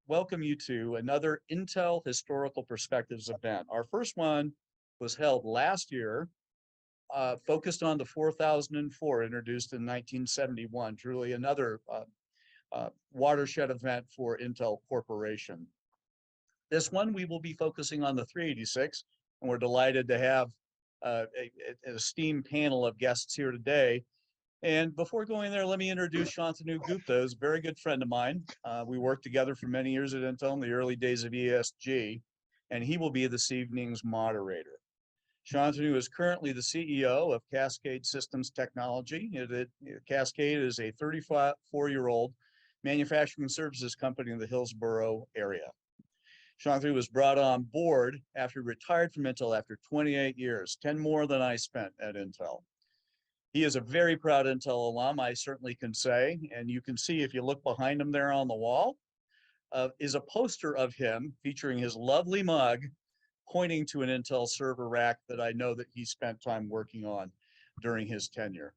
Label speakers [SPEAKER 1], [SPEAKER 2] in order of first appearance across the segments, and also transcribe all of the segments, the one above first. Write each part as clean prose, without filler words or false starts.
[SPEAKER 1] welcome you to another Intel Historical Perspectives event. Our first one was held last year, focused on the 4004, introduced in 1971, truly another watershed event for Intel Corporation. This one, we will be focusing on the 386, and we're delighted to have an esteemed panel of guests here today. And before going there, let me introduce Shantanu Gupta, who's a very good friend of mine. We worked together for many years at Intel in the early days of ESG, and he will be this evening's moderator. Shantanu is currently the CEO of Cascade Systems Technology. Cascade is a 34-year-old manufacturing services company in the Hillsborough area. Shantanu was brought on board after he retired from Intel after 28 years, 10 more than I spent at Intel. He is a very proud Intel alum, I certainly can say, and you can see if you look behind him there on the wall, is a poster of him featuring his lovely mug pointing to an Intel server rack that I know that he spent time working on during his tenure.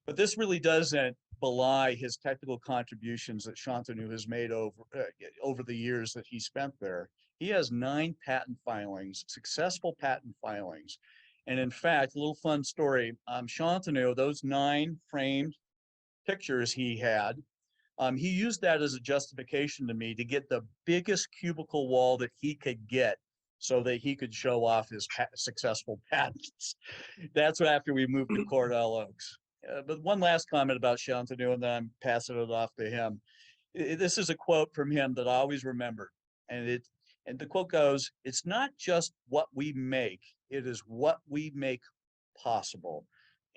[SPEAKER 1] But this really doesn't belie his technical contributions that Shantanu has made over the years that he spent there. He has 9 patent filings, successful patent filings. And in fact, a little fun story, Shantanu, those 9 framed pictures he had, he used that as a justification to me to get the biggest cubicle wall that he could get so that he could show off his successful patents. That's after we moved to Cordell Oaks. But one last comment about Shantanu, and then I'm passing it off to him. This is a quote from him that I always remember. And the quote goes, "It's not just what we make, it is what we make possible."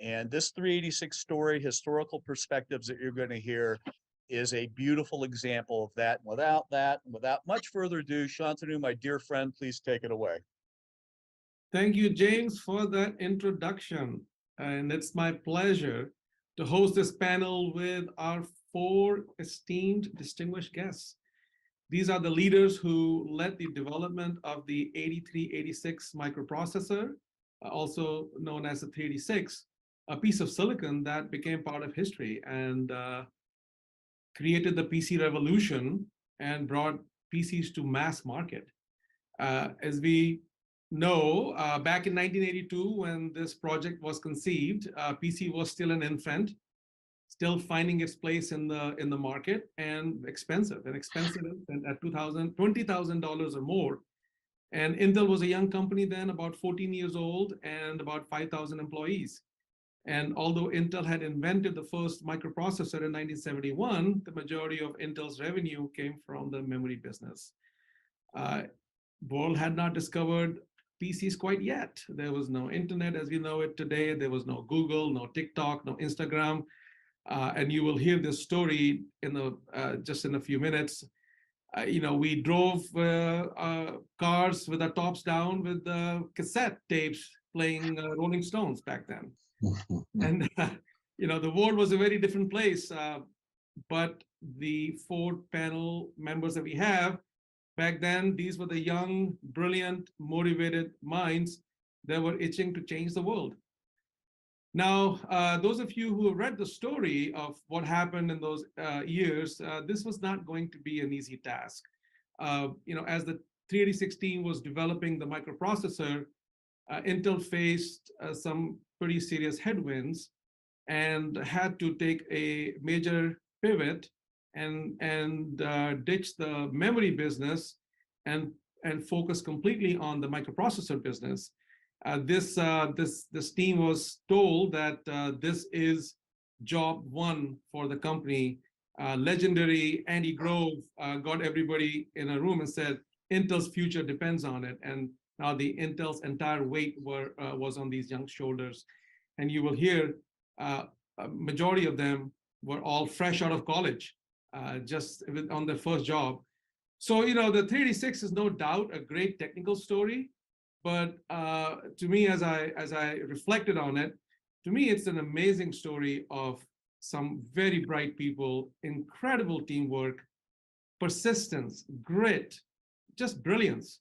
[SPEAKER 1] And this 386 story, historical perspectives that you're going to hear, is a beautiful example of that. And without much further ado, Shantanu, my dear friend, please take it away.
[SPEAKER 2] Thank you, James, for that introduction. And it's my pleasure to host this panel with our 4 esteemed distinguished guests. These are the leaders who led the development of the 8386 microprocessor, also known as the 386, a piece of silicon that became part of history and created the PC revolution and brought PCs to mass market. As we know, back in 1982, when this project was conceived, PC was still an infant, still finding its place in the market, and expensive at $20,000 or more. And Intel was a young company then, about 14 years old and about 5,000 employees. And although Intel had invented the first microprocessor in 1971, the majority of Intel's revenue came from the memory business. World had not discovered PCs quite yet. There was no internet as we know it today. There was no Google, no TikTok, no Instagram. And you will hear this story in just in a few minutes. We drove cars with our tops down with cassette tapes playing Rolling Stones back then. And the world was a very different place. But the 4 panel members that we have back then, these were the young, brilliant, motivated minds that were itching to change the world. Now, those of you who have read the story of what happened in those years, this was not going to be an easy task. As the 386 team was developing the microprocessor, Intel faced some pretty serious headwinds and had to take a major pivot and ditch the memory business and focus completely on the microprocessor business. This team was told that this is job 1 for the company. Legendary Andy Grove got everybody in a room and said, Intel's future depends on it. And now Intel's entire weight was on these young shoulders. And you will hear a majority of them were all fresh out of college, just on their first job. So, the 386 is no doubt a great technical story. But to me, as I reflected on it, to me, it's an amazing story of some very bright people, incredible teamwork, persistence, grit, just brilliance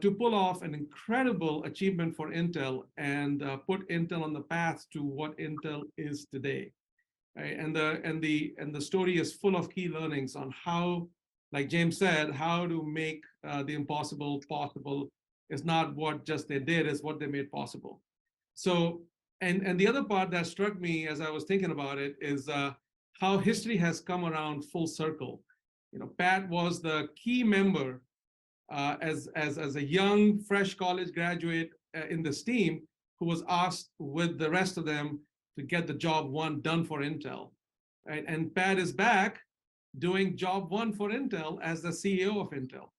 [SPEAKER 2] to pull off an incredible achievement for Intel and put Intel on the path to what Intel is today. Right? And the story is full of key learnings on how like James said, how to make the impossible possible is not what just they did, is what they made possible. So, and the other part that struck me as I was thinking about it is how history has come around full circle. You know, Pat was the key member as a young, fresh college graduate in this team who was asked with the rest of them to get the job one done for Intel. Right? And Pat is back doing job one for Intel as the CEO of Intel.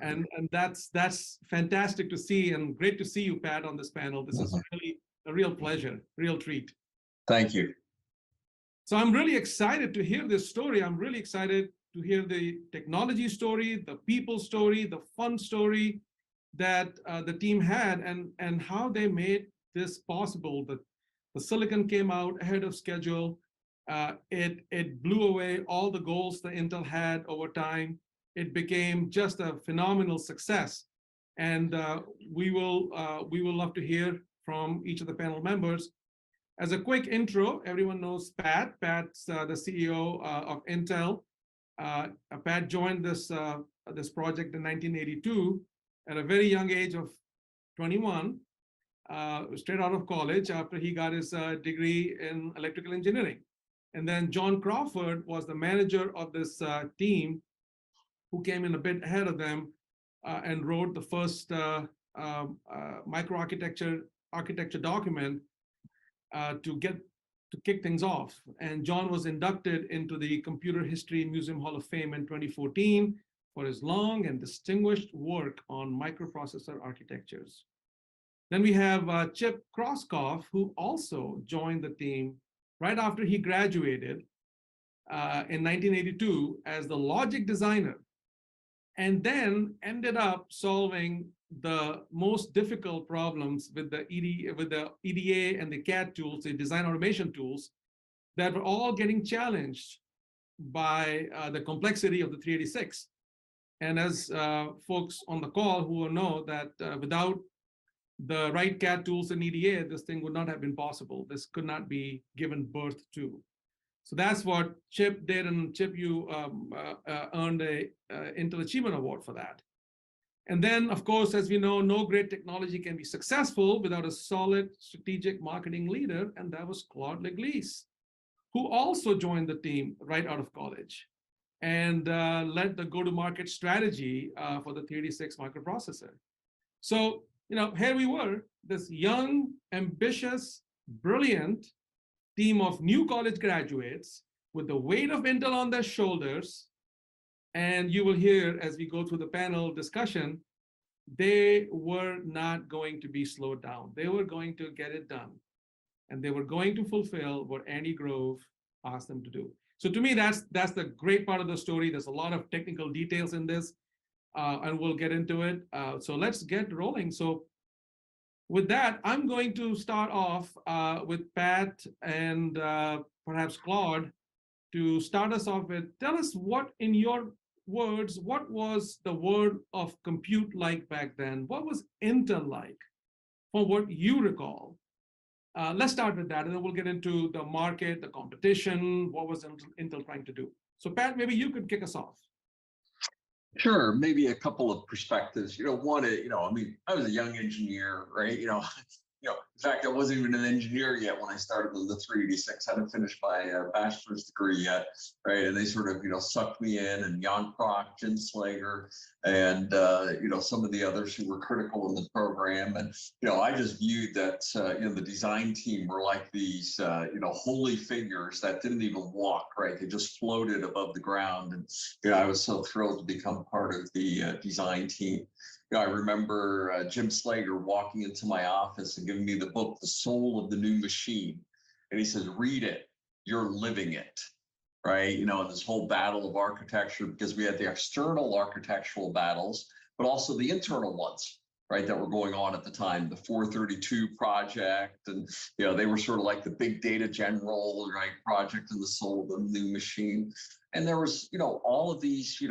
[SPEAKER 2] And that's fantastic to see, and great to see you, Pat, on this panel. This is really a real pleasure, real treat.
[SPEAKER 3] Thank you.
[SPEAKER 2] So I'm really excited to hear this story. I'm really excited to hear the technology story, the people story, the fun story that the team had, and how they made this possible. The silicon came out ahead of schedule. It blew away all the goals that Intel had over time. It became just a phenomenal success. And we will love to hear from each of the panel members. As a quick intro, everyone knows Pat. Pat's the CEO of Intel. Pat joined this project in 1982 at a very young age of 21, straight out of college after he got his degree in electrical engineering. And then John Crawford was the manager of this team, who came in a bit ahead of them and wrote the first microarchitecture document to kick things off. And John was inducted into the Computer History Museum Hall of Fame in 2014 for his long and distinguished work on microprocessor architectures. Then we have Chip Krauskopf, who also joined the team right after he graduated in 1982 as the logic designer, and then ended up solving the most difficult problems with the EDA and the CAD tools, the design automation tools, that were all getting challenged by the complexity of the 386. And as folks on the call who will know that without the right CAD tools and EDA, this thing would not have been possible. This could not be given birth to. So that's what Chip did, and Chip, you earned a Intel Achievement Award for that. And then, of course, as we know, no great technology can be successful without a solid strategic marketing leader, and that was Claude Leglise, who also joined the team right out of college and led the go-to-market strategy for the 386 microprocessor. So, you know, here we were, this young, ambitious, brilliant team of new college graduates with the weight of Intel on their shoulders. And you will hear as we go through the panel discussion, they were not going to be slowed down. They were going to get it done. And they were going to fulfill what Andy Grove asked them to do. So to me, that's the great part of the story. There's a lot of technical details in this, and we'll get into it. So let's get rolling. So with that, I'm going to start off with Pat and perhaps Claude to start us off with. Tell us what, in your words, what was the world of compute like back then? What was Intel like, from what you recall? Let's start with that, and then we'll get into the market, the competition, what was Intel trying to do. So Pat, maybe you could kick us off.
[SPEAKER 3] Sure, maybe a couple of perspectives. One, I mean, I was a young engineer, right? In fact, I wasn't even an engineer yet when I started the 386. I hadn't finished my bachelor's degree yet, right? And they sort of, sucked me in, and Jan Kroc, Gelsinger, and some of the others who were critical in the program. And I just viewed that the design team were like these holy figures that didn't even walk, right? They just floated above the ground. And I was so thrilled to become part of the design team. I remember Jim Slager walking into my office and giving me the book, The Soul of the New Machine. And he says, read it, you're living it, right? And this whole battle of architecture, because we had the external architectural battles, but also the internal ones, right, that were going on at the time, the 432 project. And, they were sort of like the big data general, right, project and the soul of the new machine. And there was, all of these,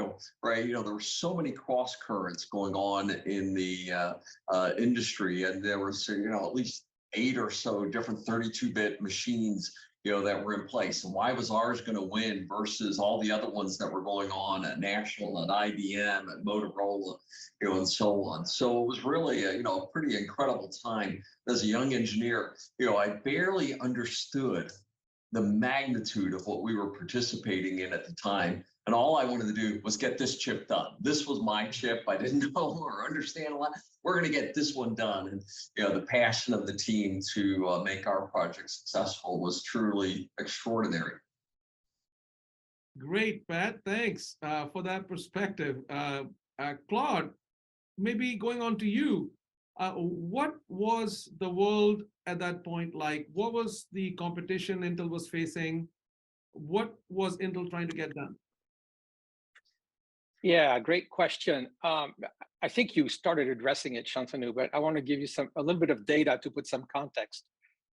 [SPEAKER 3] right, there were so many cross currents going on in the industry. And there was, at least 8 or so different 32-bit machines, that were in place, and why was ours going to win versus all the other ones that were going on at National, at IBM, at Motorola, and so on. So it was really a pretty incredible time as a young engineer. I barely understood the magnitude of what we were participating in at the time. And all I wanted to do was get this chip done. This was my chip. I didn't know or understand a lot. We're going to get this one done. And the passion of the team to make our project successful was truly extraordinary.
[SPEAKER 2] Great, Pat. Thanks for that perspective. Claude, maybe going on to you. What was the world at that point like? What was the competition Intel was facing? What was Intel trying to get done?
[SPEAKER 4] Yeah, great question. I think you started addressing it, Shantanu, but I want to give you a little bit of data to put some context.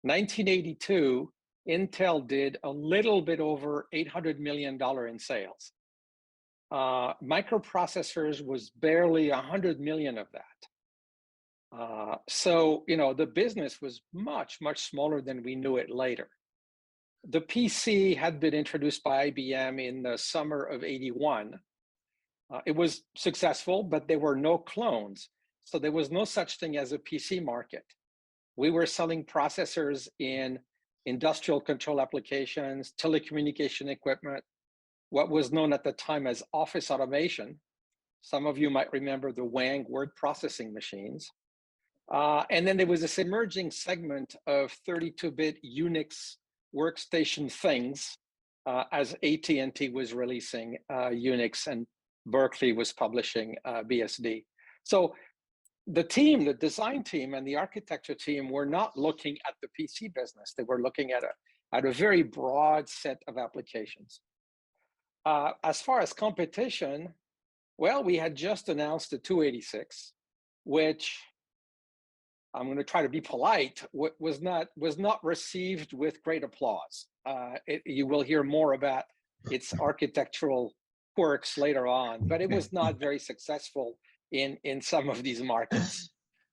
[SPEAKER 4] 1982, Intel did a little bit over $800 million in sales. Microprocessors was barely 100 million of that. So, the business was much, much smaller than we knew it later. The PC had been introduced by IBM in the summer of '81. It was successful, but there were no clones. So there was no such thing as a PC market. We were selling processors in industrial control applications, telecommunication equipment, what was known at the time as office automation. Some of you might remember the Wang word processing machines. And then there was this emerging segment of 32-bit Unix workstation things as AT&T was releasing Unix and Berkeley was publishing BSD. So the team, the design team and the architecture team were not looking at the PC business. They were looking at a very broad set of applications. As far as competition, well, we had just announced the 286, which I'm going to try to be polite, was not received with great applause. You will hear more about its architectural quirks later on, but it was not very successful in some of these markets.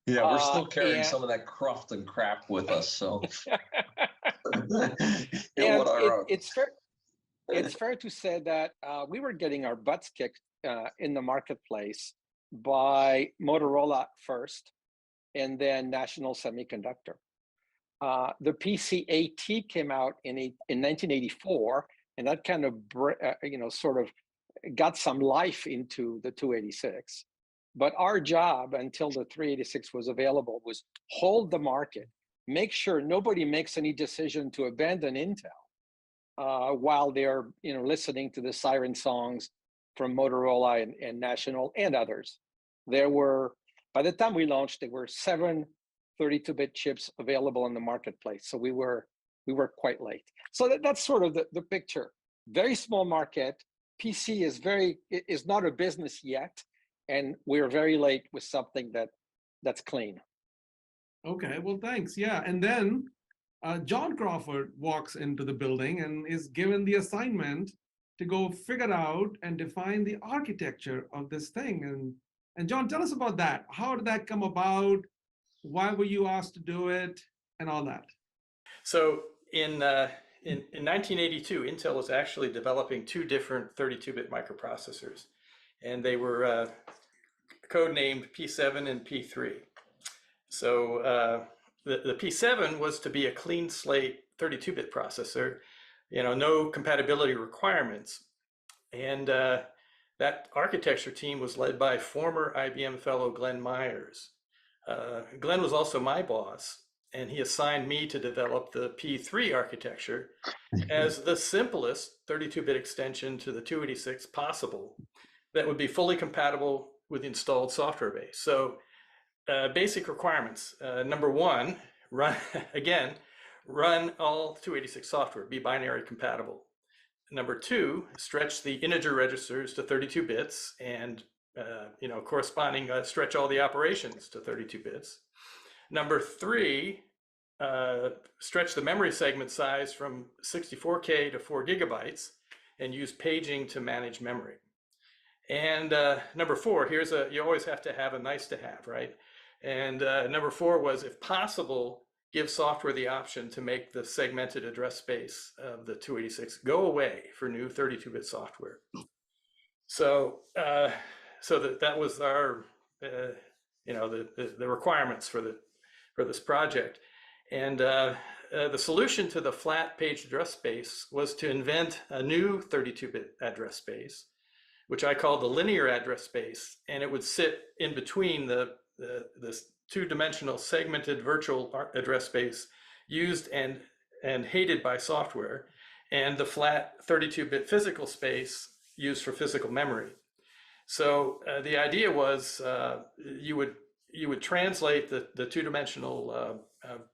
[SPEAKER 3] Yeah, we're still carrying some of that cruft and crap with us. So
[SPEAKER 4] it's fair to say that we were getting our butts kicked in the marketplace by Motorola first, and then National Semiconductor. The PC-AT came out in 1984, and that kind of sort of got some life into the 286. But our job until the 386 was available was hold the market, make sure nobody makes any decision to abandon Intel while they're listening to the siren songs from Motorola and National and others. By the time we launched, there were 7 32-bit chips available in the marketplace. So we were quite late. So that's sort of the picture. Very small market. PC is not a business yet, and we're very late with something that's clean.
[SPEAKER 2] Okay, well, thanks. Yeah, and then John Crawford walks into the building and is given the assignment to go figure out and define the architecture of this thing. And John, tell us about that. How did that come about? Why were you asked to do it, and all that?
[SPEAKER 5] So in 1982, Intel was actually developing 2 different 32-bit microprocessors, and they were codenamed P7 and P3. So the P7 was to be a clean slate 32-bit processor, no compatibility requirements. And that architecture team was led by former IBM fellow Glenn Myers. Glenn was also my boss, and he assigned me to develop the P3 architecture as the simplest 32-bit extension to the 286 possible that would be fully compatible with the installed software base. So basic requirements. Number 1, run all 286 software, be binary compatible. Number 2, stretch the integer registers to 32 bits and corresponding stretch all the operations to 32 bits. Number 3, stretch the memory segment size from 64K to 4 gigabytes and use paging to manage memory. And number 4, you always have to have a nice to have, right? And number 4 was, if possible, give software the option to make the segmented address space of the 286 go away for new 32-bit software. So, that was our, the requirements for this project, and the solution to the flat page address space was to invent a new 32-bit address space, which I called the linear address space, and it would sit in between this two-dimensional segmented virtual address space used and hated by software, and the flat 32-bit physical space used for physical memory. So the idea was you would translate the two-dimensional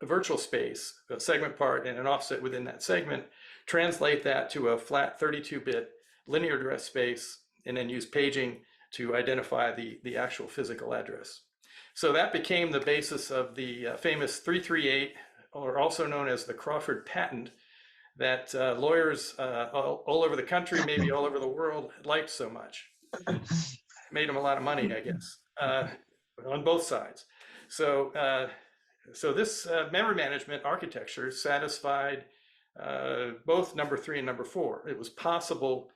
[SPEAKER 5] virtual space, a segment part and an offset within that segment, translate that to a flat 32-bit linear address space, and then use paging to identify the actual physical address. So that became the basis of the famous 338, or also known as the Crawford patent, that lawyers all over the country, maybe all over the world, liked so much. Made them a lot of money, I guess, on both sides. So, this memory management architecture satisfied both number 3 and number 4. It was possible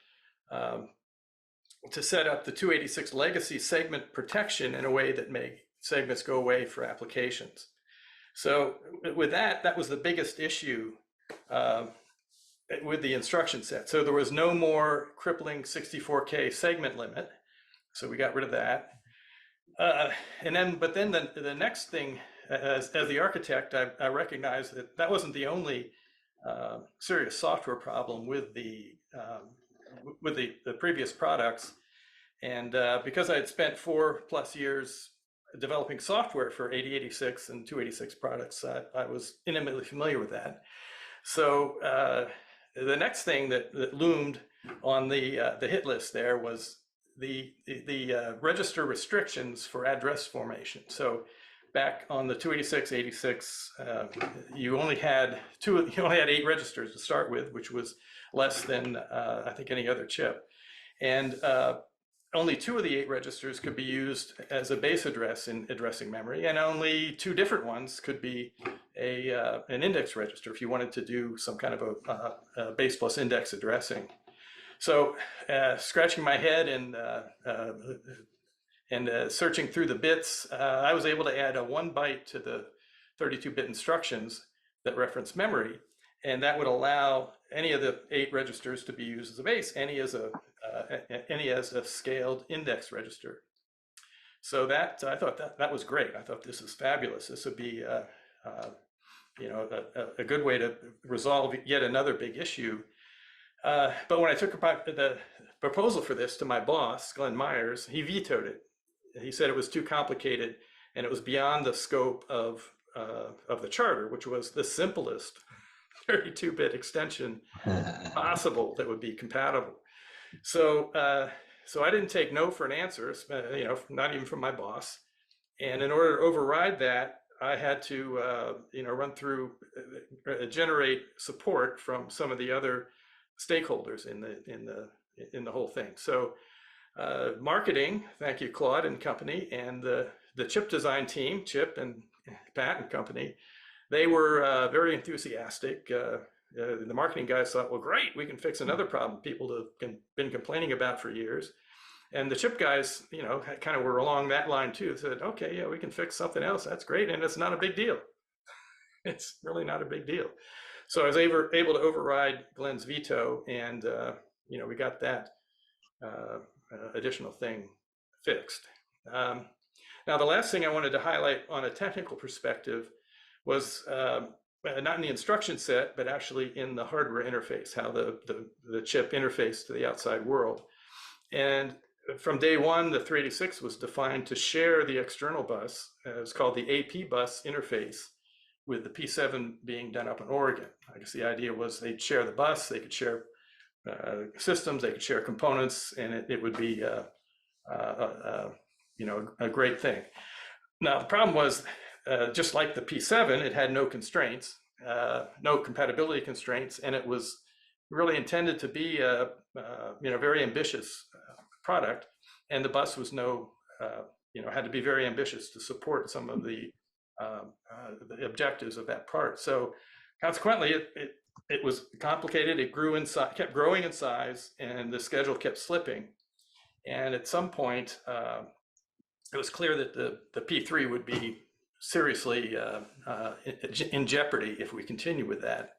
[SPEAKER 5] to set up the 286 legacy segment protection in a way that made segments go away for applications. So with that was the biggest issue with the instruction set. So there was no more crippling 64K segment limit. So we got rid of that. But then the next thing, as the architect, I recognized that wasn't the only serious software problem with the previous products. And because I had spent 4+ years developing software for 8086 and 286 products, I was intimately familiar with that. So the next thing that loomed on the hit list there was the register restrictions for address formation. So back on the 286, 86, you only had 8 registers to start with, which was less than I think any other chip, and only 2 of the 8 registers could be used as a base address in addressing memory, and only 2 different ones could be an index register if you wanted to do some kind of a base plus index addressing. So scratching my head and searching through the bits, I was able to add a 1 byte to the 32-bit instructions that reference memory, and that would allow any of the 8 registers to be used as a base, any as a scaled index register. So that I thought that was great. I thought this is fabulous. This would be a good way to resolve yet another big issue. But when I took the proposal for this to my boss, Glenn Myers, he vetoed it. He said it was too complicated and it was beyond the scope of the charter, which was the simplest 32-bit extension possible that would be compatible. So I didn't take no for an answer, not even from my boss. And in order to override that, I had to run through generate support from some of the other stakeholders in the whole thing. So marketing, thank you, Claude and company, and the chip design team, Chip and Pat and company, they were very enthusiastic. The marketing guys thought, well, great, we can fix another problem people have been complaining about for years. And the chip guys, kind of were along that line too. Said, okay, yeah, we can fix something else. That's great, and it's not a big deal. It's really not a big deal. So I was able to override Glenn's veto, and we got that additional thing fixed. Now, the last thing I wanted to highlight on a technical perspective was not in the instruction set, but actually in the hardware interface, how the chip interfaced to the outside world. And from day one, the 386 was defined to share the external bus. It's called the AP bus interface, with the P7 being done up in Oregon. I guess the idea was they'd share the bus, they could share systems, they could share components, and it would be a great thing. Now, the problem was, just like the P7, it had no constraints, no compatibility constraints, and it was really intended to be a very ambitious product, and the bus was had to be very ambitious to support some of the the objectives of that part. So consequently, it was complicated. It grew in size, kept growing in size, and the schedule kept slipping. And at some point, it was clear that the P3 would be seriously in jeopardy if we continue with that.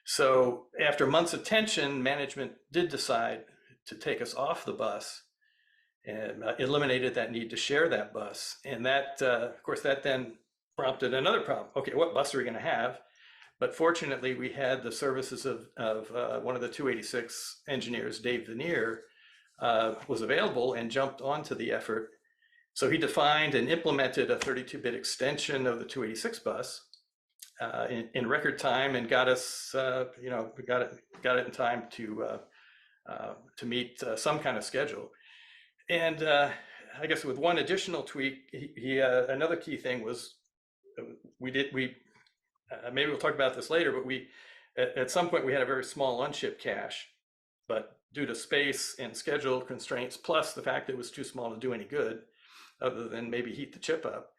[SPEAKER 5] So after months of tension, management did decide to take us off the bus and eliminated that need to share that bus. And that, of course, that then prompted another problem. Okay, what bus are we going to have? But fortunately, we had the services of one of the 286 engineers, Dave Veneer, was available and jumped onto the effort. So he defined and implemented a 32-bit extension of the 286 bus in record time and got us, we got it in time to meet some kind of schedule. And I guess with one additional tweak, another key thing was maybe we'll talk about this later, but at some point we had a very small unshipped cache, but due to space and schedule constraints, plus the fact that it was too small to do any good, other than maybe heat the chip up,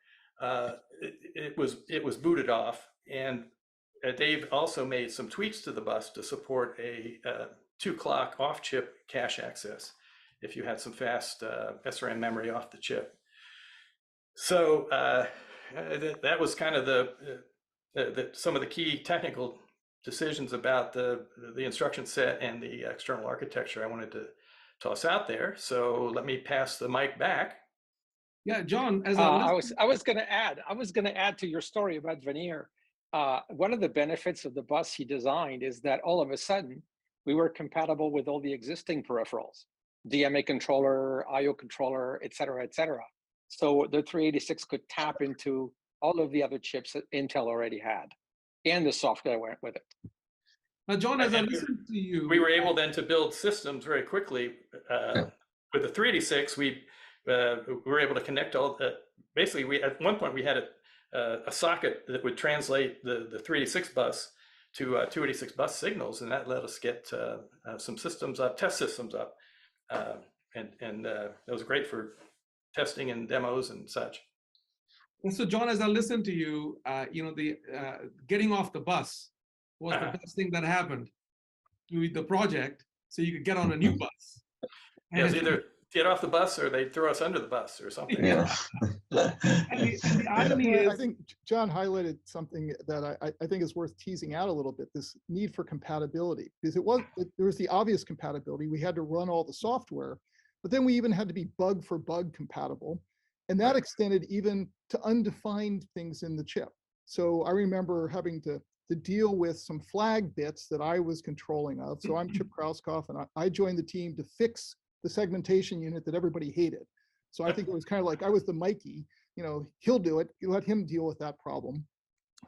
[SPEAKER 5] it was booted off. And Dave also made some tweaks to the bus to support a 2-clock off-chip cache access if you had some fast SRAM memory off the chip. So that was kind of some of the key technical decisions about the instruction set and the external architecture I wanted to toss out there. So let me pass the mic back.
[SPEAKER 2] Yeah, John, as
[SPEAKER 4] I was going to add to your story about Veneer. One of the benefits of the bus he designed is that all of a sudden we were compatible with all the existing peripherals, DMA controller, IO controller, et cetera, et cetera. So the 386 could tap into all of the other chips that Intel already had, and the software went with it.
[SPEAKER 2] Now, John, as I listen to you,
[SPEAKER 5] we were able then to build systems very quickly. With the 386, we were able to connect all. Basically, at one point we had a socket that would translate the 386 bus to 286 bus signals, and that let us get some systems up, test systems up, and that was great for testing and demos and such.
[SPEAKER 2] And so, John, as I listen to you, the getting off the bus was the best thing that happened to the project, so you could get on a new bus.
[SPEAKER 5] And it was either get off the bus or they'd throw us under the bus or something.
[SPEAKER 2] Yeah. and the irony is,
[SPEAKER 6] I think John highlighted something that I think is worth teasing out a little bit, this need for compatibility, because there was the obvious compatibility. We had to run all the software, but then we even had to be bug for bug compatible. And that extended even to undefined things in the chip. So I remember having to deal with some flag bits that I was controlling of. So I'm Chip Krauskopf, and I joined the team to fix the segmentation unit that everybody hated. So I think it was kind of like I was the Mikey, he'll do it, you let him deal with that problem.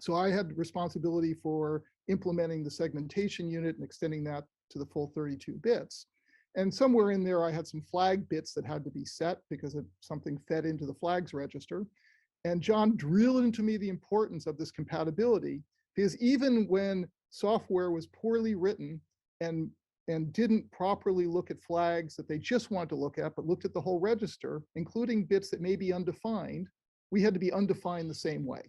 [SPEAKER 6] So I had responsibility for implementing the segmentation unit and extending that to the full 32 bits. And somewhere in there, I had some flag bits that had to be set because something fed into the flags register. And John drilled into me the importance of this compatibility, because even when software was poorly written and didn't properly look at flags that they just wanted to look at, but looked at the whole register, including bits that may be undefined, we had to be undefined the same way.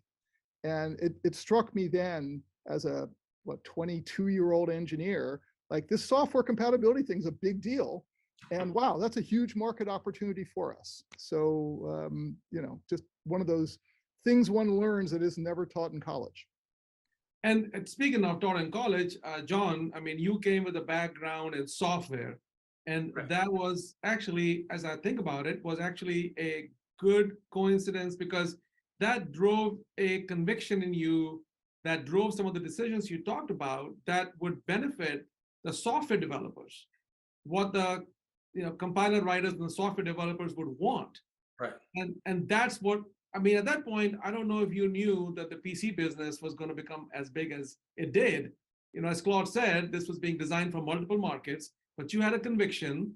[SPEAKER 6] And it struck me then as a 22-year-old engineer, like this software compatibility thing is a big deal. And wow, that's a huge market opportunity for us. So, just one of those things one learns that is never taught in college.
[SPEAKER 2] And speaking of taught in college, John, I mean, you came with a background in software. And that was actually, as I think about it, was actually a good coincidence, because that drove a conviction in you that drove some of the decisions you talked about that would benefit the software developers, what the compiler writers and the software developers would want.
[SPEAKER 5] Right.
[SPEAKER 2] And that's what, I mean, at that point, I don't know if you knew that the PC business was going to become as big as it did. As Claude said, this was being designed for multiple markets, but you had a conviction,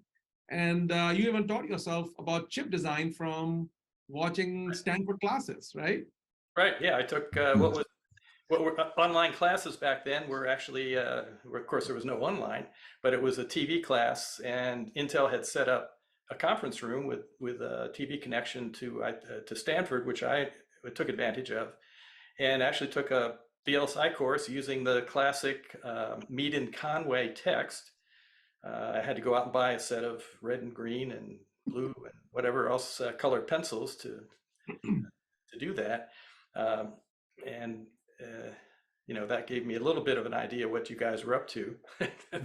[SPEAKER 2] and you even taught yourself about chip design from watching Stanford classes, right?
[SPEAKER 5] Right. Yeah, I took what were online classes back then were actually, of course, there was no online, but it was a TV class, and Intel had set up a conference room with a TV connection to Stanford, which I took advantage of. and actually took a VLSI course using the classic Mead and Conway text. I had to go out and buy a set of red and green and blue and whatever else colored pencils to do that. And that gave me a little bit of an idea what you guys were up to.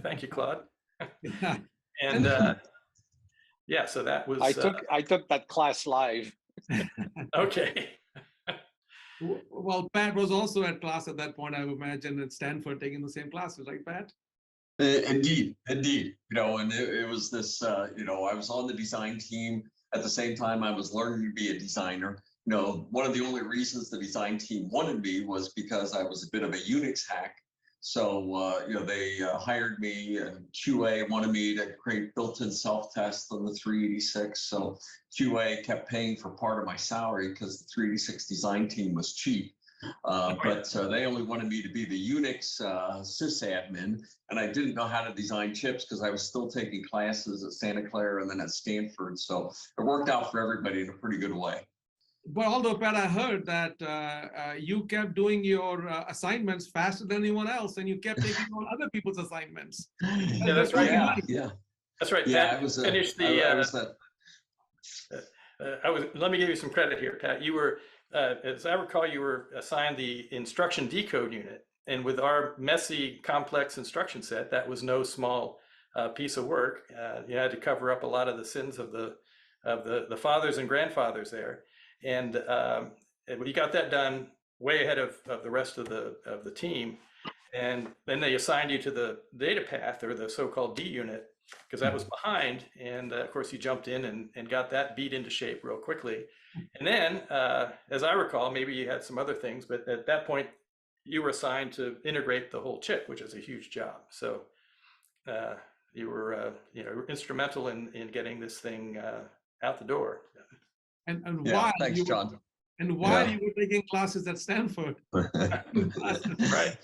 [SPEAKER 5] Thank you, Claude. And yeah, so that was.
[SPEAKER 4] I took that class live.
[SPEAKER 5] Okay.
[SPEAKER 2] Well, Pat was also at class at that point, I would imagine, at Stanford, taking the same classes, right, Pat?
[SPEAKER 3] Indeed. And it was this, I was on the design team. At the same time, I was learning to be a designer. One of the only reasons the design team wanted me was because I was a bit of a Unix hack. So, they hired me, and QA wanted me to create built-in self-tests on the 386. So QA kept paying for part of my salary because the 386 design team was cheap. But they only wanted me to be the Unix sysadmin, and I didn't know how to design chips because I was still taking classes at Santa Clara and then at Stanford. So it worked out for everybody in a pretty good way.
[SPEAKER 2] But although, Pat, I heard that you kept doing your assignments faster than anyone else, and you kept taking on other people's assignments.
[SPEAKER 5] Yeah, that's right.
[SPEAKER 3] Yeah.
[SPEAKER 5] That's right.
[SPEAKER 3] Yeah,
[SPEAKER 5] Pat finished the. Let me give you some credit here, Pat. You were, as I recall, you were assigned the instruction decode unit, and with our messy, complex instruction set, that was no small piece of work. You had to cover up a lot of the sins of the fathers and grandfathers there. And we got that done way ahead of the rest of the team. And then they assigned you to the data path, or the so-called D unit, because that was behind. And of course, you jumped in and got that beat into shape real quickly. And then, as I recall, maybe you had some other things, but at that point, you were assigned to integrate the whole chip, which is a huge job. So you were instrumental in getting this thing out the door.
[SPEAKER 2] And
[SPEAKER 3] Yeah,
[SPEAKER 2] while
[SPEAKER 3] thanks, John.
[SPEAKER 2] You were taking classes at Stanford.
[SPEAKER 5] Right.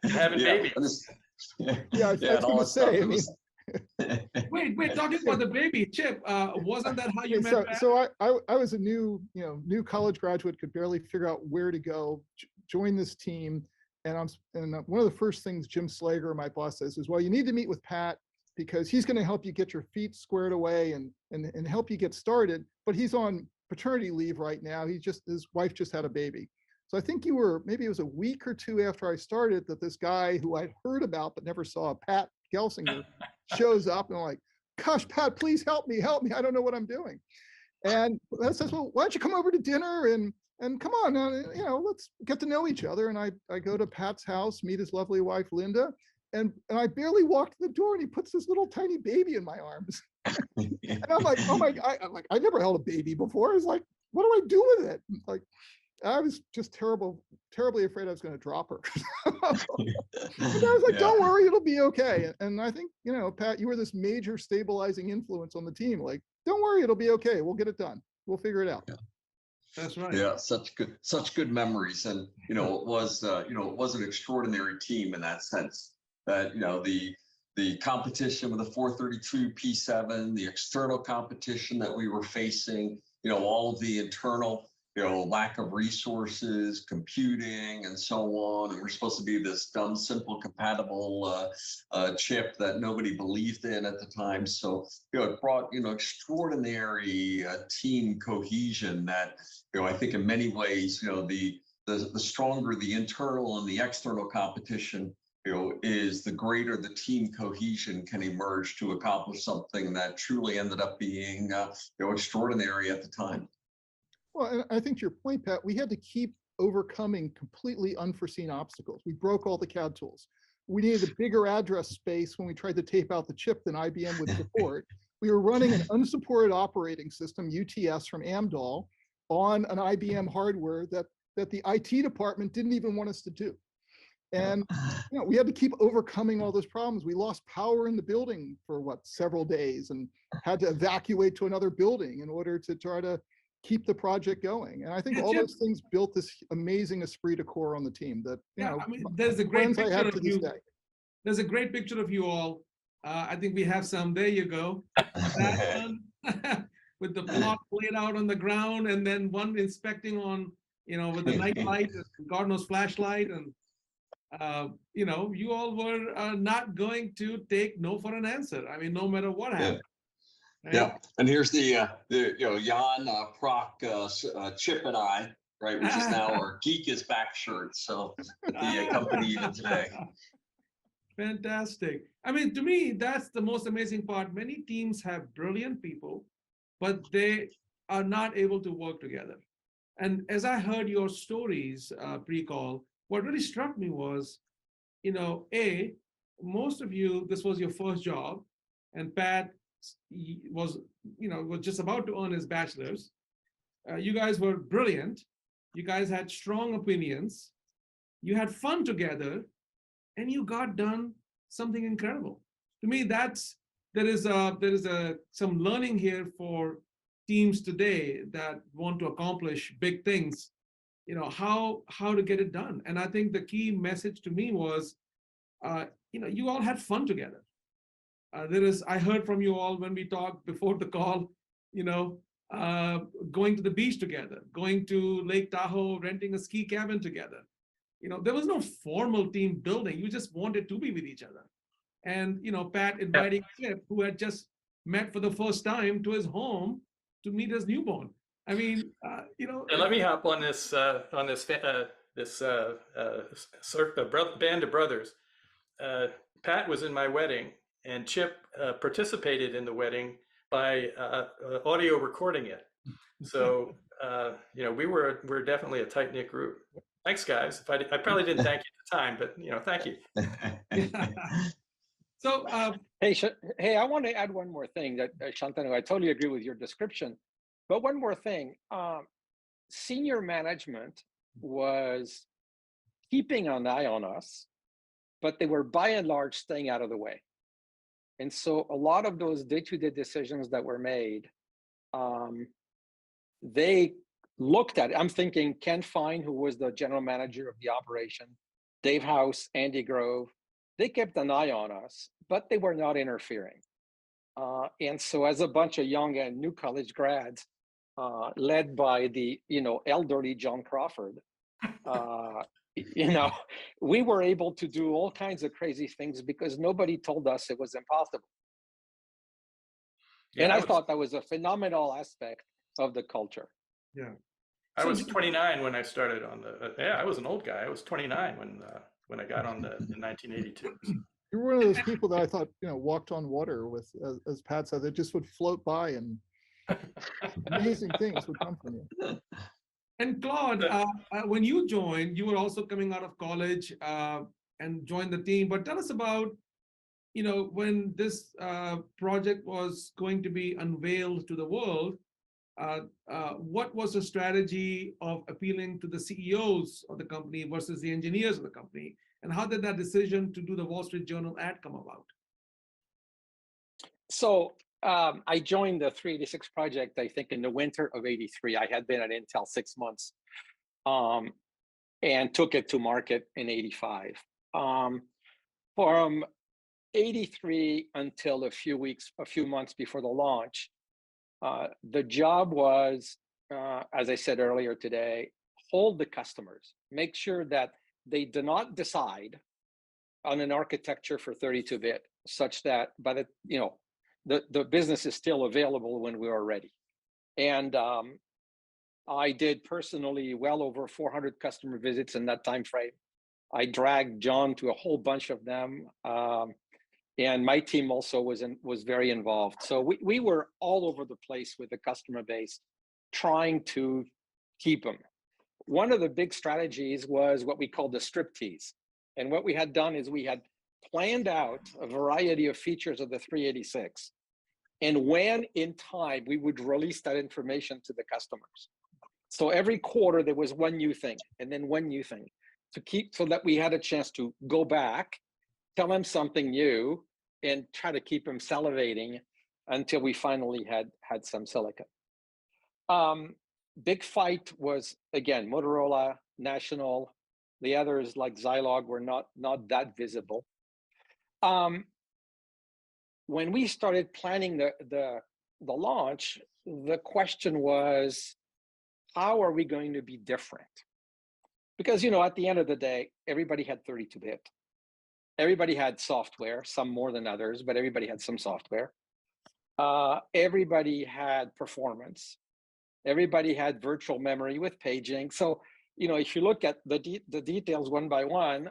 [SPEAKER 5] Having babies.
[SPEAKER 6] Yeah, I was going to say,
[SPEAKER 2] Wait, talking about the baby, Chip, wasn't that how you met Pat?
[SPEAKER 6] So I was a new college graduate, could barely figure out where to go, join this team. And one of the first things Jim Slager, my boss, says is, well, you need to meet with Pat because he's going to help you get your feet squared away and help you get started. But he's on paternity leave right now. His wife just had a baby. So I think maybe it was a week or two after I started that this guy who I'd heard about but never saw, Pat Gelsinger, shows up, and I'm like, gosh, Pat, please help me. I don't know what I'm doing. And Pat says, well, why don't you come over to dinner and come on, let's get to know each other. And I go to Pat's house, meet his lovely wife, Linda. And I barely walked the door, and he puts this little tiny baby in my arms. And I'm like, oh my God, I never held a baby before. I was like, what do I do with it? Like, I was just terribly afraid I was going to drop her. But I was like, don't worry, it'll be okay. And I think, Pat, you were this major stabilizing influence on the team. Like, don't worry, it'll be okay. We'll get it done. We'll figure it out.
[SPEAKER 3] Yeah.
[SPEAKER 2] That's right.
[SPEAKER 3] Yeah, such good memories. And, it was an extraordinary team in that sense. That the competition with the 432 P7, the external competition that we were facing, all of the internal, lack of resources, computing, and so on. And we're supposed to be this dumb, simple, compatible chip that nobody believed in at the time. So it brought extraordinary team cohesion that I think in many ways the stronger the internal and the external competition is, the greater the team cohesion can emerge to accomplish something that truly ended up being, extraordinary at the time.
[SPEAKER 6] Well, and I think to your point, Pat, we had to keep overcoming completely unforeseen obstacles. We broke all the CAD tools. We needed a bigger address space when we tried to tape out the chip than IBM would support. We were running an unsupported operating system, UTS from Amdahl, on an IBM hardware that the IT department didn't even want us to do. And we had to keep overcoming all those problems. We lost power in the building for several days, and had to evacuate to another building in order to try to keep the project going. And I think all those things built this amazing esprit de corps on the team that,
[SPEAKER 2] there's a great picture
[SPEAKER 6] of
[SPEAKER 2] you. There's a great picture of you all. I think we have some. There you go. That one with the plot laid out on the ground, and then one inspecting on with the night light, God knows flashlight, and you all were not going to take no for an answer. I mean, no matter what happened. Right?
[SPEAKER 3] Yeah, and here's the Jan, Proc, Chip, and I, right, which is now our Geek is Back shirt. So at the company even today.
[SPEAKER 2] Fantastic. I mean, to me, that's the most amazing part. Many teams have brilliant people, but they are not able to work together. And as I heard your stories pre-call, what really struck me was, most of you, this was your first job, and Pat was just about to earn his bachelor's. You guys were brilliant. You guys had strong opinions. You had fun together, and you got done something incredible. To me, there is some learning here for teams today that want to accomplish big things. How to get it done. And I think the key message to me was, you all had fun together. I heard from you all when we talked before the call, going to the beach together, going to Lake Tahoe, renting a ski cabin together. There was no formal team building. You just wanted to be with each other. And, Pat inviting Chip, who had just met for the first time, to his home to meet his newborn. I mean,
[SPEAKER 5] And let me hop on this band of brothers. Pat was in my wedding, and Chip participated in the wedding by audio recording it. So we're definitely a tight knit group. Thanks, guys. I probably didn't thank you at the time, but thank you.
[SPEAKER 2] So
[SPEAKER 4] hey, I want to add one more thing that Shantanu, I totally agree with your description, but one more thing. Senior management was keeping an eye on us, but they were by and large staying out of the way. And so a lot of those day-to-day decisions that were made, they looked at it. I'm thinking Ken Fine, who was the general manager of the operation, Dave House, Andy Grove, they kept an eye on us, but they were not interfering. And so as a bunch of young and new college grads, led by the, elderly John Crawford, we were able to do all kinds of crazy things because nobody told us it was impossible.
[SPEAKER 5] Yeah,
[SPEAKER 4] and I thought that was a phenomenal aspect of the culture.
[SPEAKER 2] Yeah.
[SPEAKER 5] I was 29 when I started on I was an old guy. I was 29 when I got on in 1982.
[SPEAKER 6] You're one of those people that I thought, walked on water with, as Pat said, that just would float by and amazing things would come from you.
[SPEAKER 2] And Claude, when you joined, you were also coming out of college and joined the team. But tell us about, when this project was going to be unveiled to the world, what was the strategy of appealing to the CEOs of the company versus the engineers of the company? And how did that decision to do the Wall Street Journal ad come about?
[SPEAKER 4] So I joined the 386 project, I think, in the winter of '83. I had been at Intel 6 months and took it to market in '85. From '83 until a few months before the launch, the job was, as I said earlier today, hold the customers, make sure that they do not decide on an architecture for 32-bit such that by the business is still available when we are ready. And I did personally well over 400 customer visits in that time frame. I dragged John to a whole bunch of them. And my team also was very involved. So we were all over the place with the customer base, trying to keep them. One of the big strategies was what we called the striptease. And what we had done is we had planned out a variety of features of the 386. And when in time, we would release that information to the customers. So every quarter, there was one new thing, and then one new thing so that we had a chance to go back, tell them something new, and try to keep them salivating until we finally had some silicon. Big fight was, again, Motorola, National. The others like Zilog were not that visible. When we started planning the launch, the question was, how are we going to be different? Because, you know, at the end of the day, everybody had 32-bit. Everybody had software, some more than others, but everybody had some software. Everybody had performance. Everybody had virtual memory with paging. So, you know, if you look at the details one by one,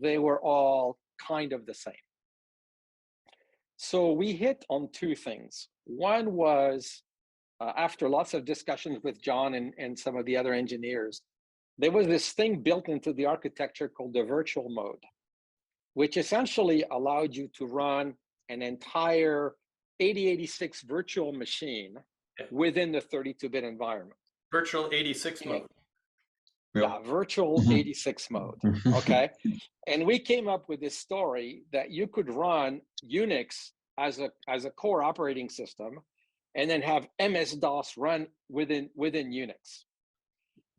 [SPEAKER 4] they were all kind of the same. So we hit on two things. One was, after lots of discussions with John and some of the other engineers, there was this thing built into the architecture called the virtual mode, which essentially allowed you to run an entire 8086 virtual machine within the 32-bit environment.
[SPEAKER 5] Virtual 86 mode.
[SPEAKER 4] Yeah, virtual 86 mode, okay? And we came up with this story that you could run Unix as a core operating system and then have MS-DOS run within Unix.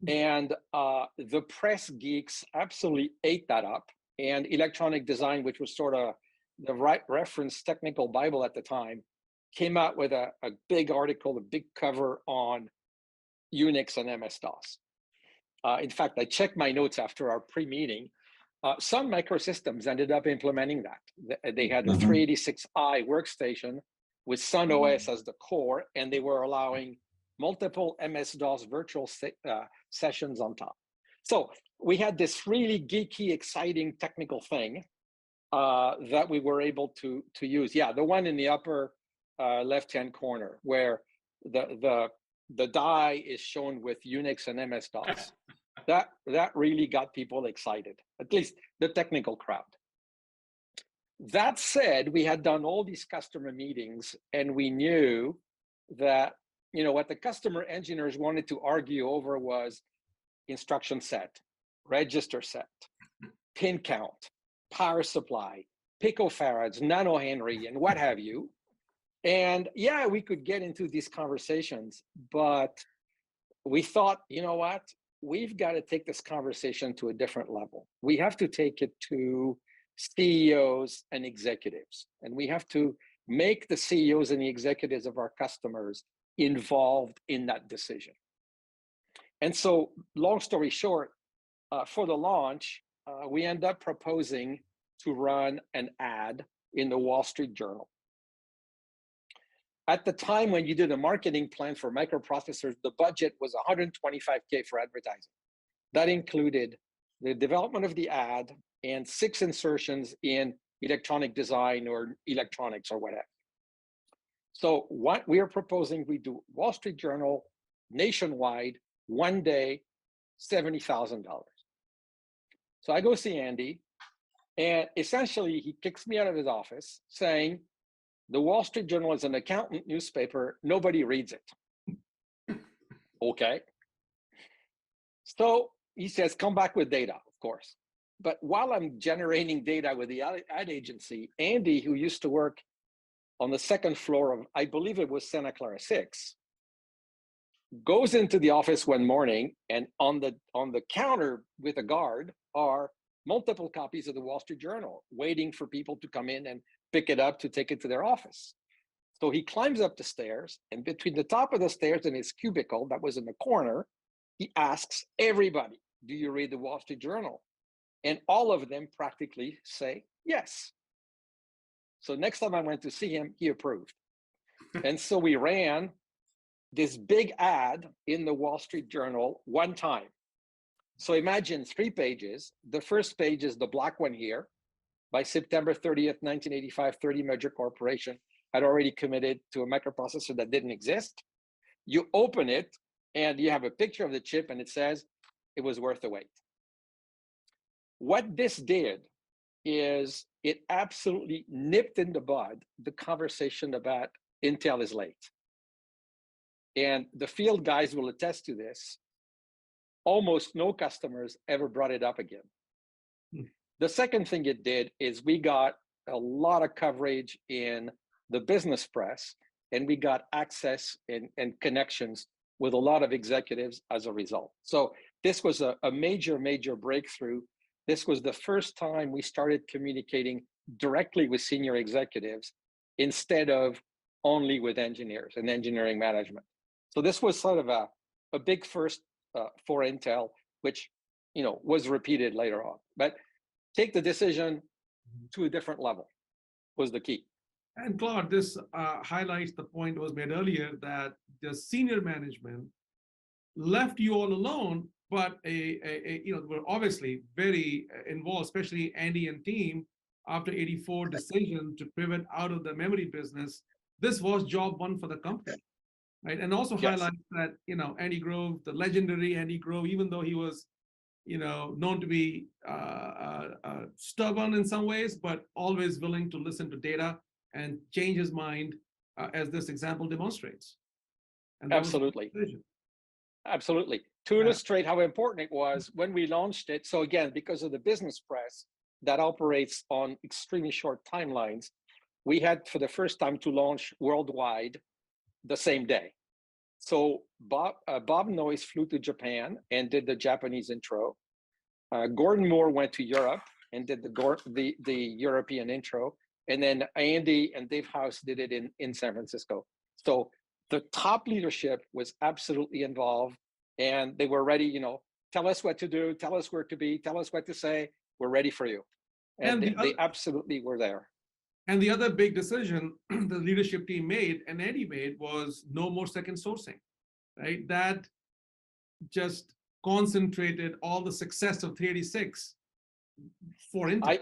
[SPEAKER 4] And the press geeks absolutely ate that up. And Electronic Design, which was sort of the right reference technical Bible at the time, came out with a big article, a big cover on Unix and MS-DOS. In fact, I checked my notes after our pre-meeting. Some microsystems ended up implementing that. They had a 386i workstation with Sun OS as the core, and they were allowing multiple MS-DOS virtual sessions on top. So we had this really geeky, exciting technical thing that we were able to use. Yeah, the one in the upper left-hand corner where the die is shown with Unix and MS-DOS. That really got people excited, at least the technical crowd. That said, we had done all these customer meetings, and we knew that, you know, what the customer engineers wanted to argue over was instruction set, register set, pin count, power supply, picofarads, nanohenry, and what have you. And yeah, we could get into these conversations, but we thought, you know what? We've got to take this conversation to a different level. We have to take it to CEOs and executives, and we have to make the CEOs and the executives of our customers involved in that decision. And so, long story short, for the launch, we end up proposing to run an ad in the Wall Street Journal. At the time when you did a marketing plan for microprocessors, the budget was $125K for advertising. That included the development of the ad and 6 insertions in Electronic Design or electronics or whatever. So what we are proposing, we do Wall Street Journal, nationwide, one day, $70,000. So I go see Andy, and essentially he kicks me out of his office saying, the Wall Street Journal is an accountant newspaper. Nobody reads it. Okay. So he says, come back with data, of course. But while I'm generating data with the ad agency, Andy, who used to work on the second floor of, I believe it was Santa Clara 6, goes into the office one morning, and on the counter with a guard are multiple copies of the Wall Street Journal, waiting for people to come in and pick it up to take it to their office. So he climbs up the stairs, and between the top of the stairs and his cubicle that was in the corner, he asks everybody, do you read the Wall Street Journal? And all of them practically say yes. So next time I went to see him, he approved. And so we ran this big ad in the Wall Street Journal one time. So imagine 3 pages. The first page is the black one here. By September 30th, 1985, 30 Major Corporation had already committed to a microprocessor that didn't exist. You open it, and you have a picture of the chip, and it says it was worth the wait. What this did is it absolutely nipped in the bud the conversation about Intel is late. And the field guys will attest to this. Almost no customers ever brought it up again. The second thing it did is we got a lot of coverage in the business press, and we got access and connections with a lot of executives as a result. So this was a major, major breakthrough. This was the first time we started communicating directly with senior executives instead of only with engineers and engineering management. So this was sort of a big first for Intel, which was repeated later on. But take the decision to a different level was the key.
[SPEAKER 2] And Claude, this highlights the point that was made earlier that the senior management left you all alone, but were obviously very involved, especially Andy and team, after 84 decision to pivot out of the memory business. This was job one for the company, right? And also highlights that, Andy Grove, the legendary Andy Grove, even though he was, known to be stubborn in some ways, but always willing to listen to data and change his mind, as this example demonstrates. And
[SPEAKER 4] absolutely. Absolutely. To illustrate how important it was when we launched it. So again, because of the business press that operates on extremely short timelines, we had for the first time to launch worldwide the same day. So Bob Noyce flew to Japan and did the Japanese intro. Gordon Moore went to Europe and did the European intro. And then Andy and Dave House did it in San Francisco. So the top leadership was absolutely involved, and they were ready, tell us what to do, tell us where to be, tell us what to say, we're ready for you. And they absolutely were there.
[SPEAKER 2] And the other big decision the leadership team made and Andy made was no more second sourcing, right? That just concentrated all the success of 386 for Intel.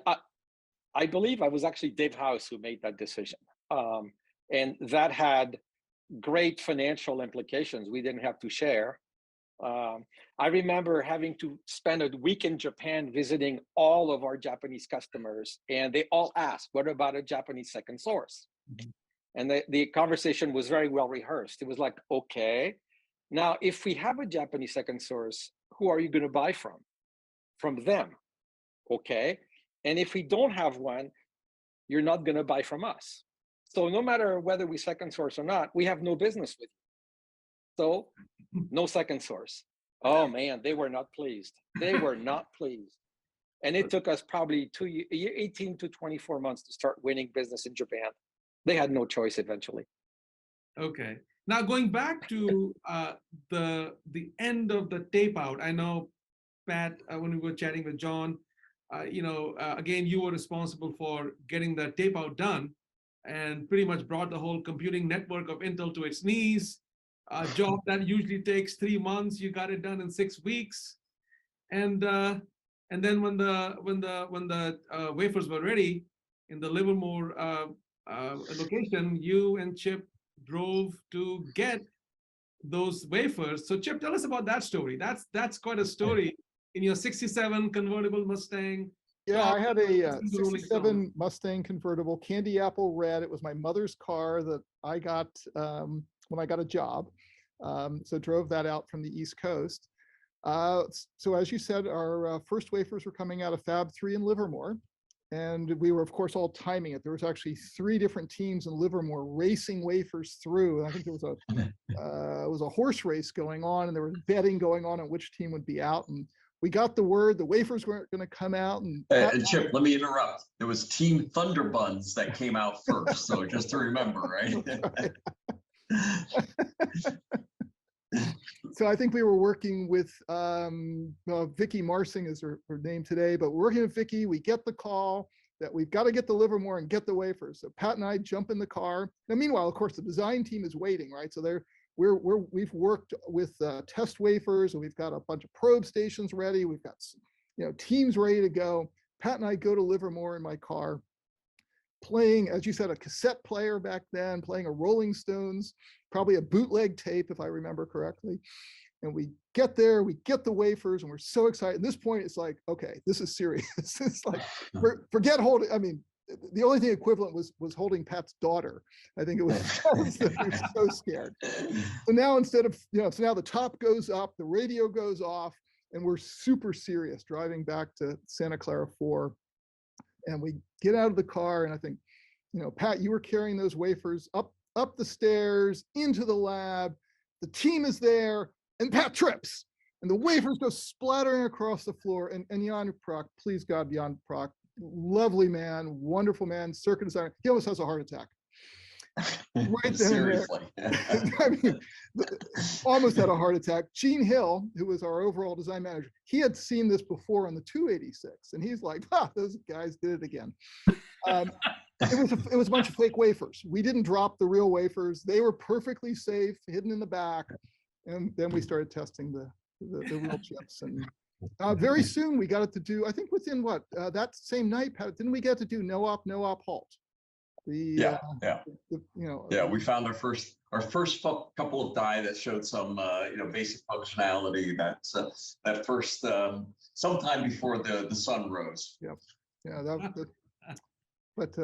[SPEAKER 4] I believe I was actually Dave House who made that decision. And that had great financial implications we didn't have to share. I remember having to spend a week in Japan visiting all of our Japanese customers, and they all asked, what about a Japanese second source? Mm-hmm. And the conversation was very well rehearsed. It was like, okay, now if we have a Japanese second source, who are you going to buy from? From them. Okay. And if we don't have one, you're not going to buy from us. So no matter whether we second source or not, we have no business with you. So no second source. Oh man, they were not pleased. They were not pleased. And it took us probably 18 to 24 months to start winning business in Japan. They had no choice eventually. Okay.
[SPEAKER 2] Now going back to the end of the tape out, I know, Pat, when we were chatting with John, again, you were responsible for getting the tape out done and pretty much brought the whole computing network of Intel to its knees. A job that usually takes 3 months, you got it done in 6 weeks. And then when the wafers were ready in the Livermore location, you and Chip drove to get those wafers. So Chip, tell us about that story. That's quite a story. In your 67 convertible Mustang.
[SPEAKER 6] Yeah, I had a 67 Mustang convertible, candy apple red. It was my mother's car that I got when I got a job. So drove that out from the East Coast. So as you said, our first wafers were coming out of Fab 3 in Livermore. And we were, of course, all timing it. There was actually 3 different teams in Livermore racing wafers through. And I think there was it was a horse race going on, and there was betting going on which team would be out. And we got the word the wafers weren't going to come out. And
[SPEAKER 3] Chip, let me interrupt. It was Team Thunderbuns that came out first. So just to remember, right?
[SPEAKER 6] So I think we were working with Vicky Marsing is her name today, but we're working with Vicky. We get the call that we've got to get to Livermore and get the wafers. So Pat and I jump in the car. Now, meanwhile, of course, the design team is waiting, right? So we've worked with test wafers, and we've got a bunch of probe stations ready. We've got teams ready to go. Pat and I go to Livermore in my car, playing, as you said, a cassette player back then, playing a Rolling Stones, probably a bootleg tape, if I remember correctly. And we get there, we get the wafers, and we're so excited. At this point, it's like, okay, this is serious. It's like, forget holding, I mean, the only thing equivalent was holding Pat's daughter. I think it was, we were so scared. So now instead of, so now the top goes up, the radio goes off, and we're super serious driving back to Santa Clara 4. And we get out of the car, and I think, Pat, you were carrying those wafers up the stairs into the lab. The team is there, and Pat trips, and the wafers go splattering across the floor. And Jan Prock, please God, Jan Prock, lovely man, wonderful man, circuit designer. He almost has a heart attack. then and there.
[SPEAKER 3] Seriously.
[SPEAKER 6] I mean, almost had a heart attack. Gene Hill, who was our overall design manager, he had seen this before on the 286, and he's like, those guys did it again. It was a bunch of fake wafers. We didn't drop the real wafers. They were perfectly safe, hidden in the back. And then we started testing the real chips. And very soon we got it to do, I think within that same night, Pat, didn't we get to do no op halt? We
[SPEAKER 3] found our first couple of die that showed some basic functionality. That first sometime before the sun rose.
[SPEAKER 6] Yep. Yeah. But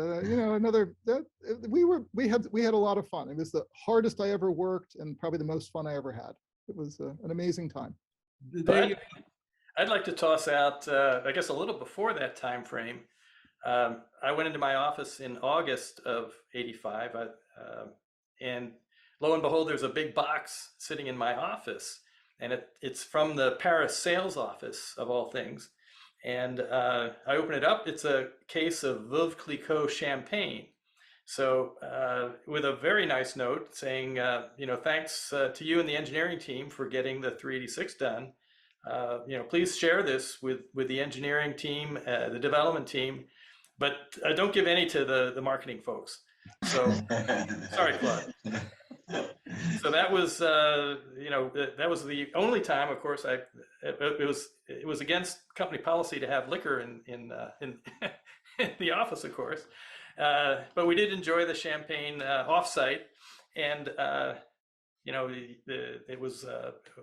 [SPEAKER 6] we had a lot of fun. It was the hardest I ever worked and probably the most fun I ever had. It was an amazing time.
[SPEAKER 5] I'd like to toss out, I guess, a little before that time frame. I went into my office in August of '85, and lo and behold, there's a big box sitting in my office, and it's from the Paris sales office of all things. And I open it up. It's a case of Veuve Clicquot champagne. So with a very nice note saying, thanks to you and the engineering team for getting the 386 done. Please share this with the engineering team, the development team, but don't give any to the marketing folks. So sorry, Claude. So that was, that was the only time, of course, it was against company policy to have liquor in the office, of course. But we did enjoy the champagne offsite, and it was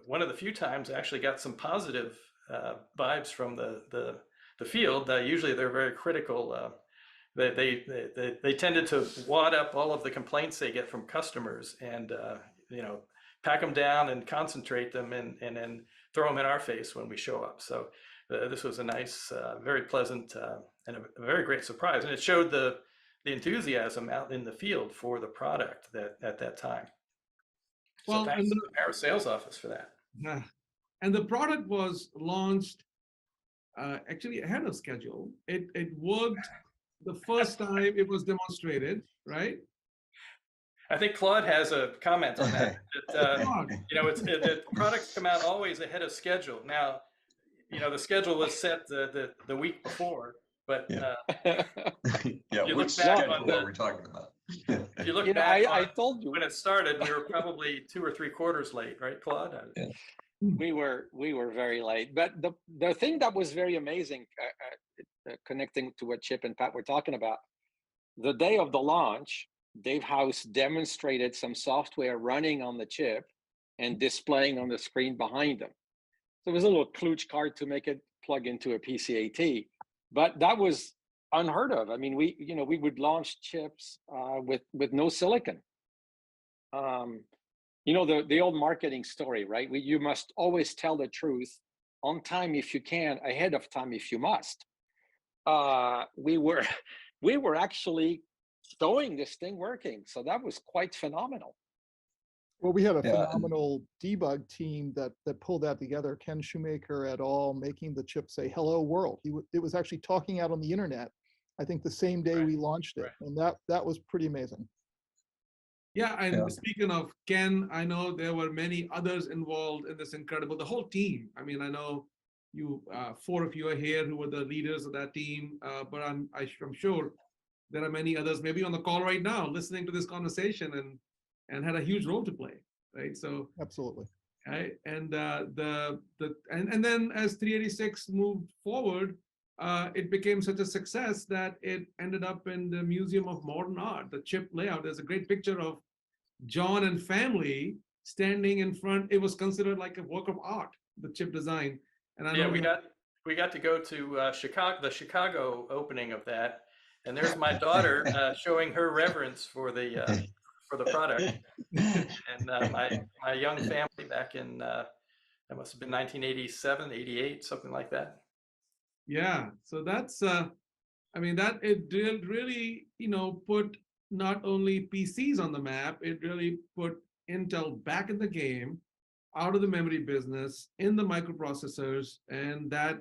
[SPEAKER 5] one of the few times I actually got some positive vibes from the field. Usually they're very critical. They tended to wad up all of the complaints they get from customers and pack them down and concentrate them and then throw them in our face when we show up. So this was a nice, very pleasant and a very great surprise, and it showed the enthusiasm out in the field for the product at that time. So thanks to the Paris sales office for that.
[SPEAKER 2] Yeah, and the product was launched actually ahead of schedule. It worked the first time it was demonstrated, right?
[SPEAKER 5] I think Claude has a comment on that. The products come out always ahead of schedule. Now, the schedule was set the week before, but
[SPEAKER 3] which schedule are we talking about?
[SPEAKER 5] If you look back,
[SPEAKER 4] I told you
[SPEAKER 5] when it started, we were probably 2 or 3 quarters late, right, Claude?
[SPEAKER 3] Yeah.
[SPEAKER 4] We were very late, but the thing that was very amazing, connecting to what Chip and Pat were talking about, the day of the launch, Dave House demonstrated some software running on the chip and displaying on the screen behind them. So it was a little kludge card to make it plug into a PCAT, but that was unheard of. I mean, we would launch chips with no silicon. The old marketing story, right? You must always tell the truth on time if you can, ahead of time if you must. We were actually showing this thing working, so that was quite phenomenal.
[SPEAKER 6] Well, we had a phenomenal debug team that pulled that together. Ken Shoemaker et al. Making the chip say "Hello World." It was actually talking out on the internet, I think the same day we launched it, and that was pretty amazing.
[SPEAKER 2] Yeah, and speaking of Ken, I know there were many others involved in this incredible, the whole team. I mean, I know you, 4 of you are here who were the leaders of that team, but I'm sure there are many others maybe on the call right now listening to this conversation and had a huge role to play, right? So
[SPEAKER 6] absolutely.
[SPEAKER 2] Right, and and then as 386 moved forward, it became such a success that it ended up in the Museum of Modern Art, the chip layout. There's a great picture of John and family standing in front. It was considered like a work of art, the chip design. And I know
[SPEAKER 5] we got to go to the Chicago opening of that, and there's my daughter showing her reverence for the product, and my young family back in that must have been 1987, 88, something like that.
[SPEAKER 2] Yeah, so that's that it did really put not only PCs on the map, it really put Intel back in the game, out of the memory business, in the microprocessors, and that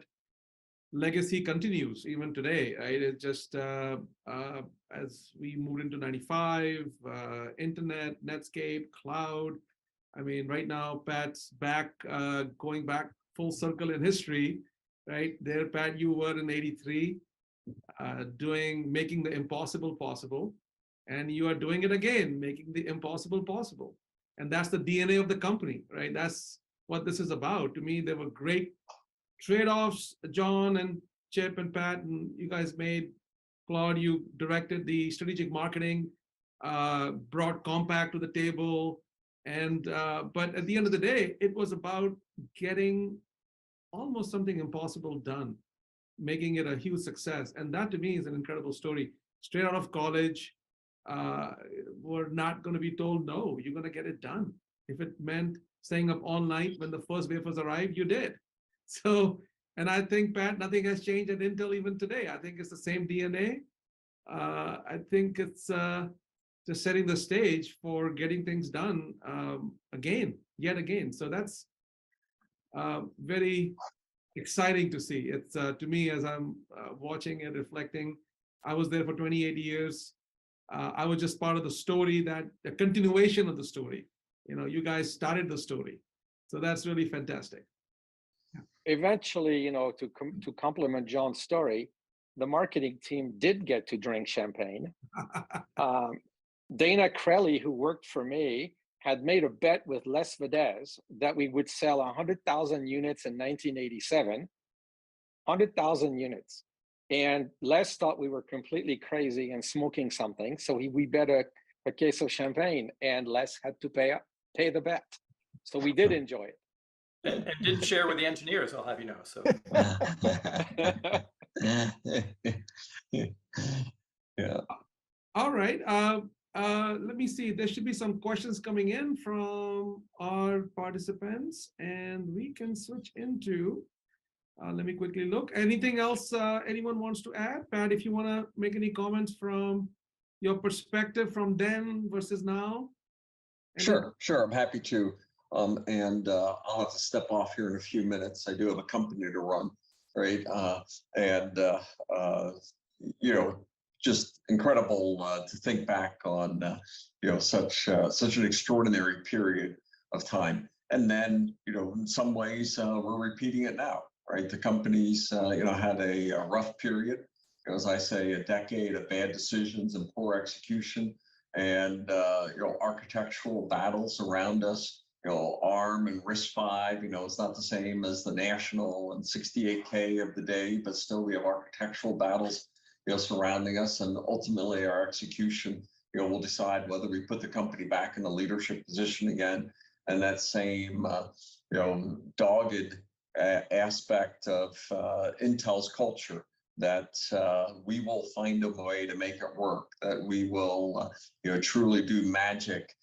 [SPEAKER 2] legacy continues even today, right? It just, as we moved into 95, internet, Netscape, cloud. I mean, right now, Pat's back, going back full circle in history, right? There, Pat, you were in 83, making the impossible possible. And you are doing it again, making the impossible possible. And that's the DNA of the company, right? That's what this is about. To me, there were great trade-offs, John and Chip and Pat, and you guys made. Claude, you directed the strategic marketing, brought Compact to the table. And but at the end of the day, it was about getting almost something impossible done, making it a huge success. And that to me is an incredible story. Straight out of college, we're not going to be told, no, you're going to get it done. If it meant staying up all night when the first wafers arrived, you did. So, and I think, Pat, nothing has changed at Intel even today. I think it's the same DNA. I think it's just setting the stage for getting things done yet again. So that's very exciting to see. It's to me, as I'm watching and reflecting, I was there for 28 years. I was just part of the story, the continuation of the story. You know, you guys started the story. So that's really fantastic.
[SPEAKER 4] Eventually, you know, to complement John's story, the marketing team did get to drink champagne. Dana Crelly, who worked for me, had made a bet with Les Vedez that we would sell 100,000 units in 1987, 100,000 units. And Les thought we were completely crazy and smoking something. So we bet a case of champagne, and Les had to pay the bet. So we did enjoy it.
[SPEAKER 5] And didn't share with the engineers, I'll have you know. So
[SPEAKER 3] Yeah.
[SPEAKER 2] All right. Let me see. There should be some questions coming in from our participants, and we can switch into. Let me quickly look. Anything else anyone wants to add? Pat, if you want to make any comments from your perspective from then versus now.
[SPEAKER 3] Sure. I'm happy to. And I'll have to step off here in a few minutes. I do have a company to run, right? You know, just incredible to think back on, you know, such an extraordinary period of time. And then, you know, in some ways, we're repeating it now, right? The company's, you know, had a rough period, as I say, a decade of bad decisions and poor execution, and you know, architectural battles around us. You know, ARM and RISC-V, you know, it's not the same as the national and 68K of the day, but still we have architectural battles, you know, surrounding us, and ultimately our execution, you know, will decide whether we put the company back in a leadership position again. And that same, you know, dogged aspect of Intel's culture, that we will find a way to make it work, that we will, you know, truly do magic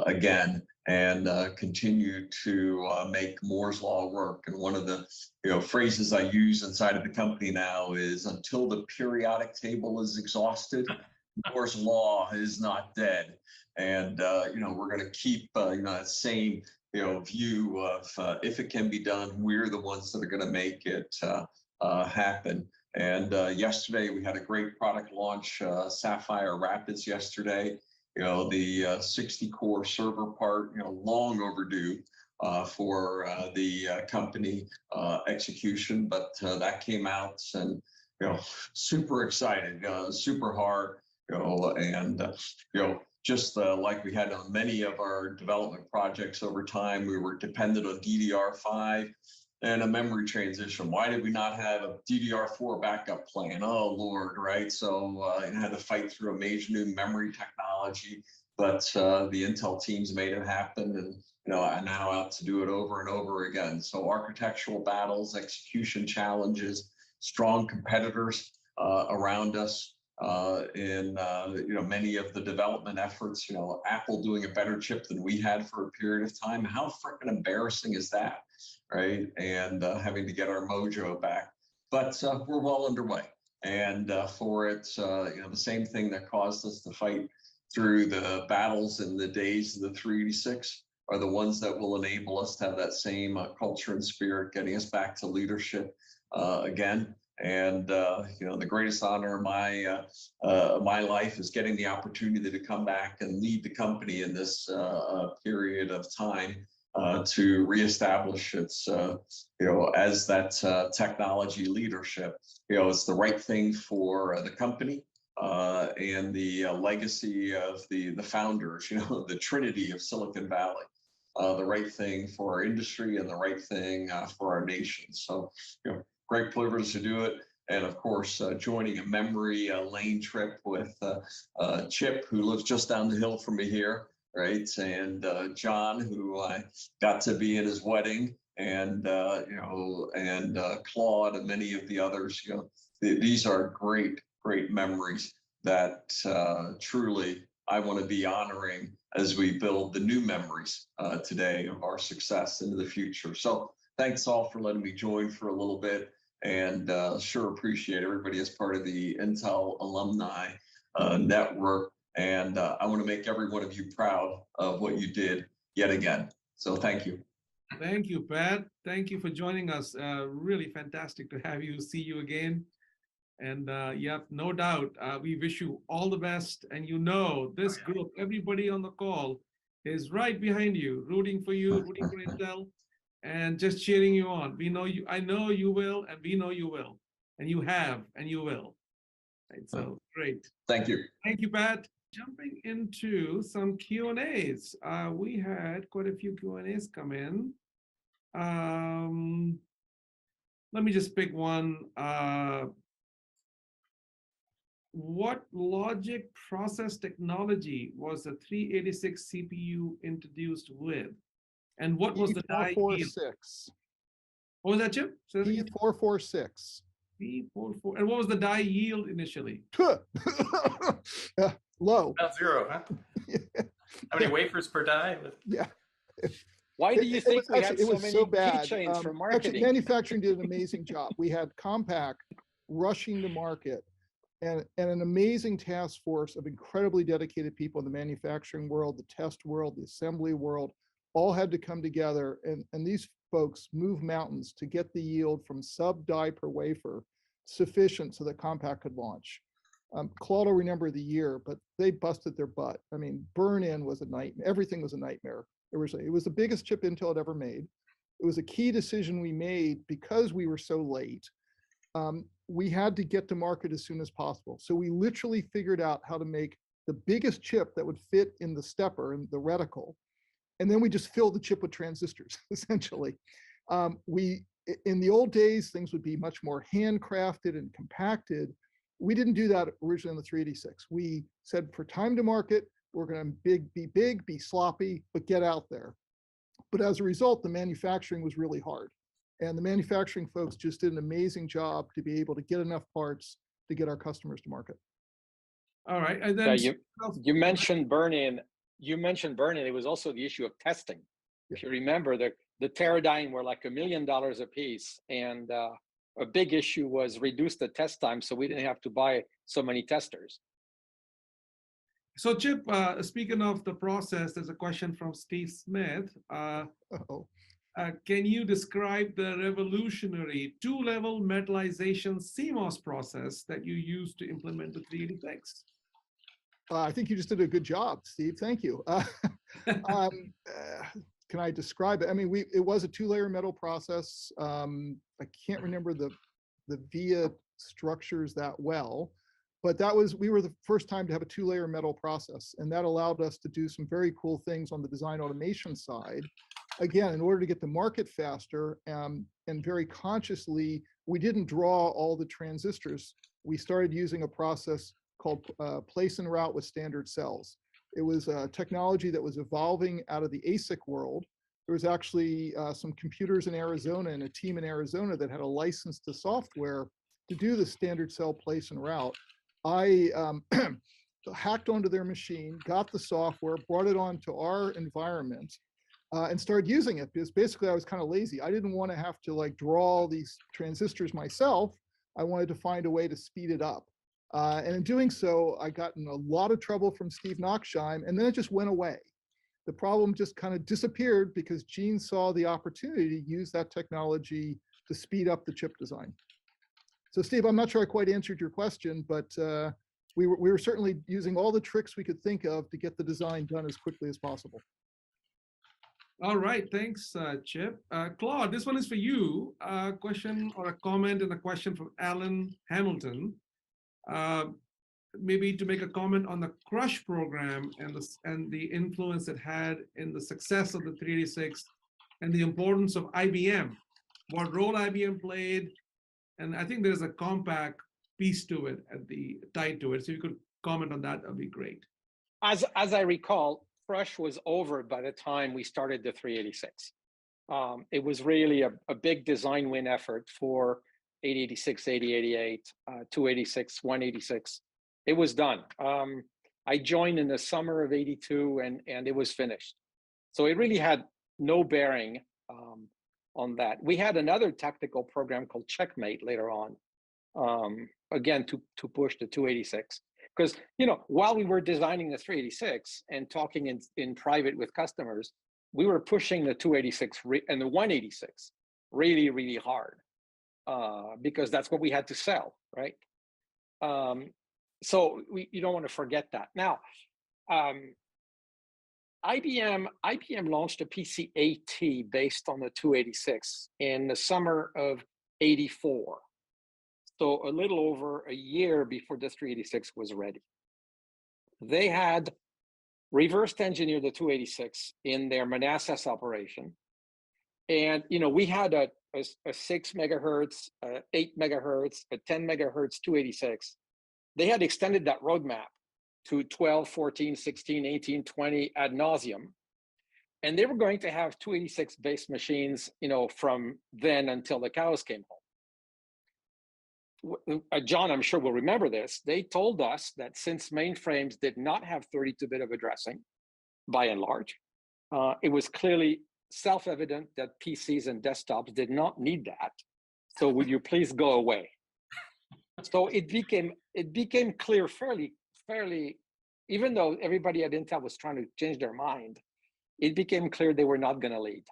[SPEAKER 3] again, and continue to make Moore's Law work. And one of the, you know, phrases I use inside of the company now is, until the periodic table is exhausted, Moore's Law is not dead. And you know, we're going to keep you know, that same, you know, view of if it can be done, we're the ones that are going to make it happen. And yesterday we had a great product launch, Sapphire Rapids yesterday. You know, the 60-core server part, you know, long overdue for the company execution, but that came out, and, you know, super excited, super hard, you know, and, you know, just like we had on many of our development projects over time, we were dependent on DDR5 and a memory transition. Why did we not have a DDR4 backup plan? Oh, Lord, right? So I had to fight through a major new memory technology, but the Intel teams made it happen, and, you know, I'm now out to do it over and over again. So architectural battles, execution challenges, strong competitors around us in, you know, many of the development efforts. You know, Apple doing a better chip than we had for a period of time. How freaking embarrassing is that? Right, and having to get our mojo back, but we're well underway. And for it, you know, the same thing that caused us to fight through the battles in the days of the 386 are the ones that will enable us to have that same culture and spirit, getting us back to leadership again. And the greatest honor of my life is getting the opportunity to come back and lead the company in this period of time to reestablish its, as that technology leadership. It's the right thing for the company and the legacy of the founders. The trinity of Silicon Valley. The right thing for our industry and the right thing for our nation. So, great privilege to do it. And of course, joining a memory lane trip with Chip, who lives just down the hill from me here, right? And John, who I got to be in his wedding, and Claude and many of the others. These are great memories that truly I want to be honoring as we build the new memories today of our success into the future. So thanks all for letting me join for a little bit, and sure appreciate everybody as part of the Intel Alumni Network. And I want to make every one of you proud of what you did yet again. So thank you.
[SPEAKER 2] Thank you, Pat. Thank you for joining us. Really fantastic to have you. See you again. And yeah, no doubt, we wish you all the best. And this group, everybody on the call is right behind you, rooting for you, rooting for Intel, and just cheering you on. We know you, I know you will, and we know you will. And you have, and you will. Right, so great.
[SPEAKER 3] Thank you.
[SPEAKER 2] Thank you, Pat. Jumping into some Q&As. We had quite a few Q&As come in. Let me just pick one. What logic process technology was the 386 CPU introduced with? And what was the die yield?
[SPEAKER 6] P446.
[SPEAKER 2] What was that, Chip?
[SPEAKER 6] P446.
[SPEAKER 2] P44. And what was the die yield initially?
[SPEAKER 6] Low.
[SPEAKER 5] About zero, huh? How many wafers per die?
[SPEAKER 6] Yeah.
[SPEAKER 4] Why do you think we had
[SPEAKER 6] it
[SPEAKER 4] so
[SPEAKER 6] was
[SPEAKER 4] many
[SPEAKER 6] so bad.
[SPEAKER 4] keychains for
[SPEAKER 6] Actually,
[SPEAKER 4] marketing?
[SPEAKER 6] manufacturing did an amazing job. We had Compaq rushing to market, and an amazing task force of incredibly dedicated people in the manufacturing world, the test world, the assembly world, all had to come together. And these folks moved mountains to get the yield from sub die per wafer sufficient so that Compaq could launch. Claude will remember the year, but they busted their butt. I mean, burn-in was a nightmare. Everything was a nightmare. It was the biggest chip Intel had ever made. It was a key decision we made because we were so late. We had to get to market as soon as possible. So we literally figured out how to make the biggest chip that would fit in the stepper and the reticle. And then we just filled the chip with transistors, essentially. In the old days, things would be much more handcrafted and compacted. We didn't do that originally on the 386. We said for time to market, we're going to be big, be sloppy, but get out there. But as a result, the manufacturing was really hard. And the manufacturing folks just did an amazing job to be able to get enough parts to get our customers to market.
[SPEAKER 2] All right. And then
[SPEAKER 4] you mentioned burn-in. It was also the issue of testing. If you remember, the Teradyne were like $1 million a piece. And a big issue was reduce the test time so we didn't have to buy so many testers.
[SPEAKER 2] So Chip, speaking of the process, there's a question from Steve Smith. Can you describe the revolutionary two-level metallization CMOS process that you used to implement the 386?
[SPEAKER 6] I think you just did a good job, Steve. Thank you. Can I describe it? I mean, it was a two-layer metal process. I can't remember the via structures that well, but we were the first time to have a two-layer metal process, and that allowed us to do some very cool things on the design automation side. Again, in order to get to market faster, and very consciously, we didn't draw all the transistors. We started using a process called place and route with standard cells. It was a technology that was evolving out of the ASIC world. There was actually some computers in Arizona and a team in Arizona that had a license to software to do the standard cell place and route. I hacked onto their machine, got the software, brought it onto our environment, and started using it because basically I was kind of lazy. I didn't want to have to like draw all these transistors myself. I wanted to find a way to speed it up. And in doing so, I got in a lot of trouble from Steve Nachsheim, and then it just went away. The problem just kind of disappeared because Gene saw the opportunity to use that technology to speed up the chip design. So Steve, I'm not sure I quite answered your question, but we were certainly using all the tricks we could think of to get the design done as quickly as possible.
[SPEAKER 2] All right, thanks, Chip. Claude, this one is for you. A question or a comment and a question from Alan Hamilton. Maybe to make a comment on the Crush program and the influence it had in the success of the 386 and the importance of IBM, what role IBM played, and I think there's a compact piece to it tied to it. So you could comment on that, that'd be great.
[SPEAKER 4] As I recall, Crush was over by the time we started the 386. It was really a big design win effort for 886, 8088, 286, 186. It was done. I joined in the summer of 82 and it was finished. So it really had no bearing on that. We had another technical program called Checkmate later on, again, to push the 286. Because, while we were designing the 386 and talking in private with customers, we were pushing the 286 and the 186 really, really hard because that's what we had to sell, right? So you don't want to forget that. Now, IBM launched a PC-AT based on the 286 in the summer of 84. So a little over a year before the 386 was ready. They had reversed engineered the 286 in their Manassas operation. And, we had a 6 megahertz, 8 megahertz, a 10 megahertz 286. They had extended that roadmap to 12, 14, 16, 18, 20 ad nauseum. And they were going to have 286 based machines, from then until the cows came home. John, I'm sure will remember this. They told us that since mainframes did not have 32-bit of addressing, by and large, it was clearly self-evident that PCs and desktops did not need that. So would you please go away? So it became clear fairly, even though everybody at Intel was trying to change their mind, it became clear they were not going to lead.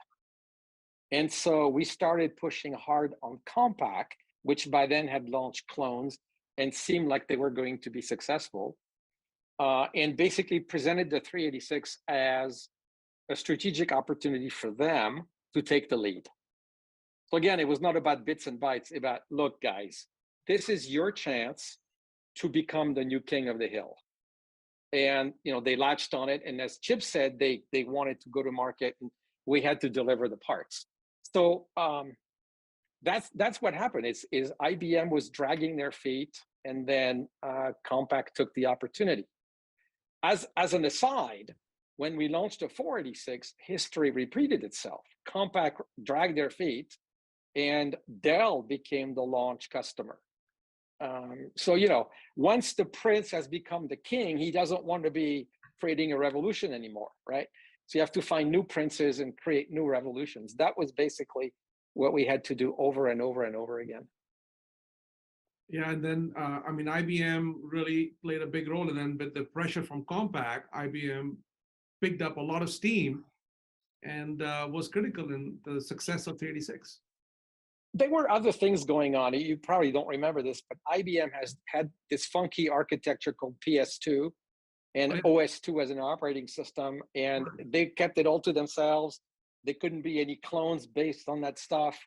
[SPEAKER 4] And so we started pushing hard on Compact, which by then had launched clones and seemed like they were going to be successful, and basically presented the 386 as a strategic opportunity for them to take the lead. So again, it was not about bits and bytes, about, look, guys, this is your chance to become the new king of the hill. And they latched on it. And as Chip said, they wanted to go to market and we had to deliver the parts. So that's what happened. Is IBM was dragging their feet, and then Compact took the opportunity. As an aside, when we launched the 486, history repeated itself. Compact dragged their feet, and Dell became the launch customer. So once the prince has become the king, he doesn't want to be creating a revolution anymore, right? So you have to find new princes and create new revolutions. That was basically what we had to do over and over and over again.
[SPEAKER 2] Yeah, and then, IBM really played a big role in that, but the pressure from Compact, IBM picked up a lot of steam and was critical in the success of 386.
[SPEAKER 4] There were other things going on. You probably don't remember this, but IBM has had this funky architecture called PS2 and OS2 as an operating system, and they kept it all to themselves. There couldn't be any clones based on that stuff.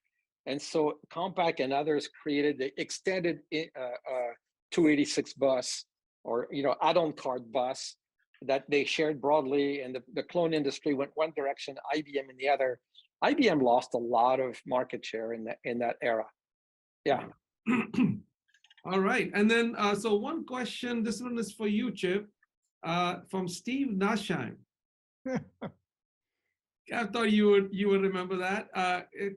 [SPEAKER 4] And so Compact and others created the extended 286 bus, or add-on card bus, that they shared broadly, and the clone industry went one direction, IBM in the other. IBM lost a lot of market share in that era. Yeah.
[SPEAKER 2] All right, and then so one question. This one is for you, Chip, from Steve Nashheim. I thought you would remember that.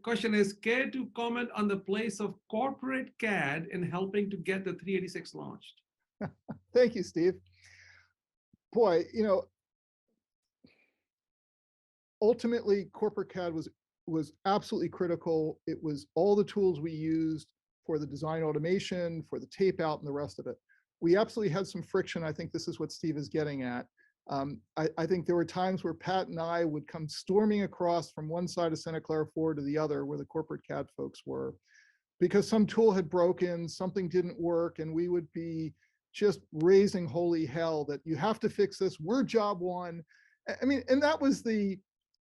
[SPEAKER 2] Question is, care to comment on the place of corporate CAD in helping to get the 386 launched?
[SPEAKER 6] Thank you, Steve. Boy, ultimately, corporate CAD was absolutely critical. It was all the tools we used for the design automation, for the tape out, and the rest of it. We absolutely had some friction. I think this is what Steve is getting at. I think there were times where Pat and I would come storming across from one side of Santa Clara Ford to the other where the corporate CAD folks were, because some tool had broken, something didn't work, and we would be just raising holy hell that you have to fix this, we're job one. I mean, and that was the,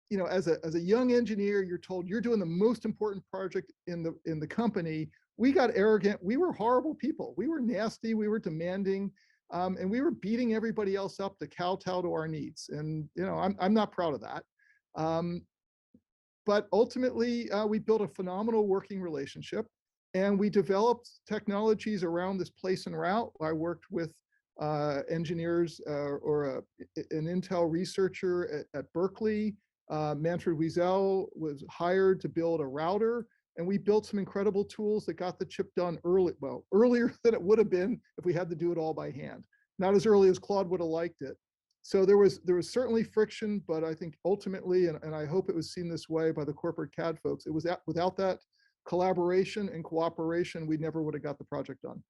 [SPEAKER 6] you know, as a young engineer, you're told you're doing the most important project in the company. We got arrogant. We were horrible people. We were nasty. We were demanding, and we were beating everybody else up to kowtow to our needs. And you know, I'm not proud of that. But ultimately, we built a phenomenal working relationship, and we developed technologies around this place and route. I worked with engineers or an Intel researcher at Berkeley. Manfred Wiesel was hired to build a router, and we built some incredible tools that got the chip done early, well, earlier than it would have been if we had to do it all by hand. Not as early as Claude would have liked it. So there was certainly friction, but I think ultimately, and I hope it was seen this way by the corporate CAD folks, it was without that collaboration and cooperation, we never would have got the project done.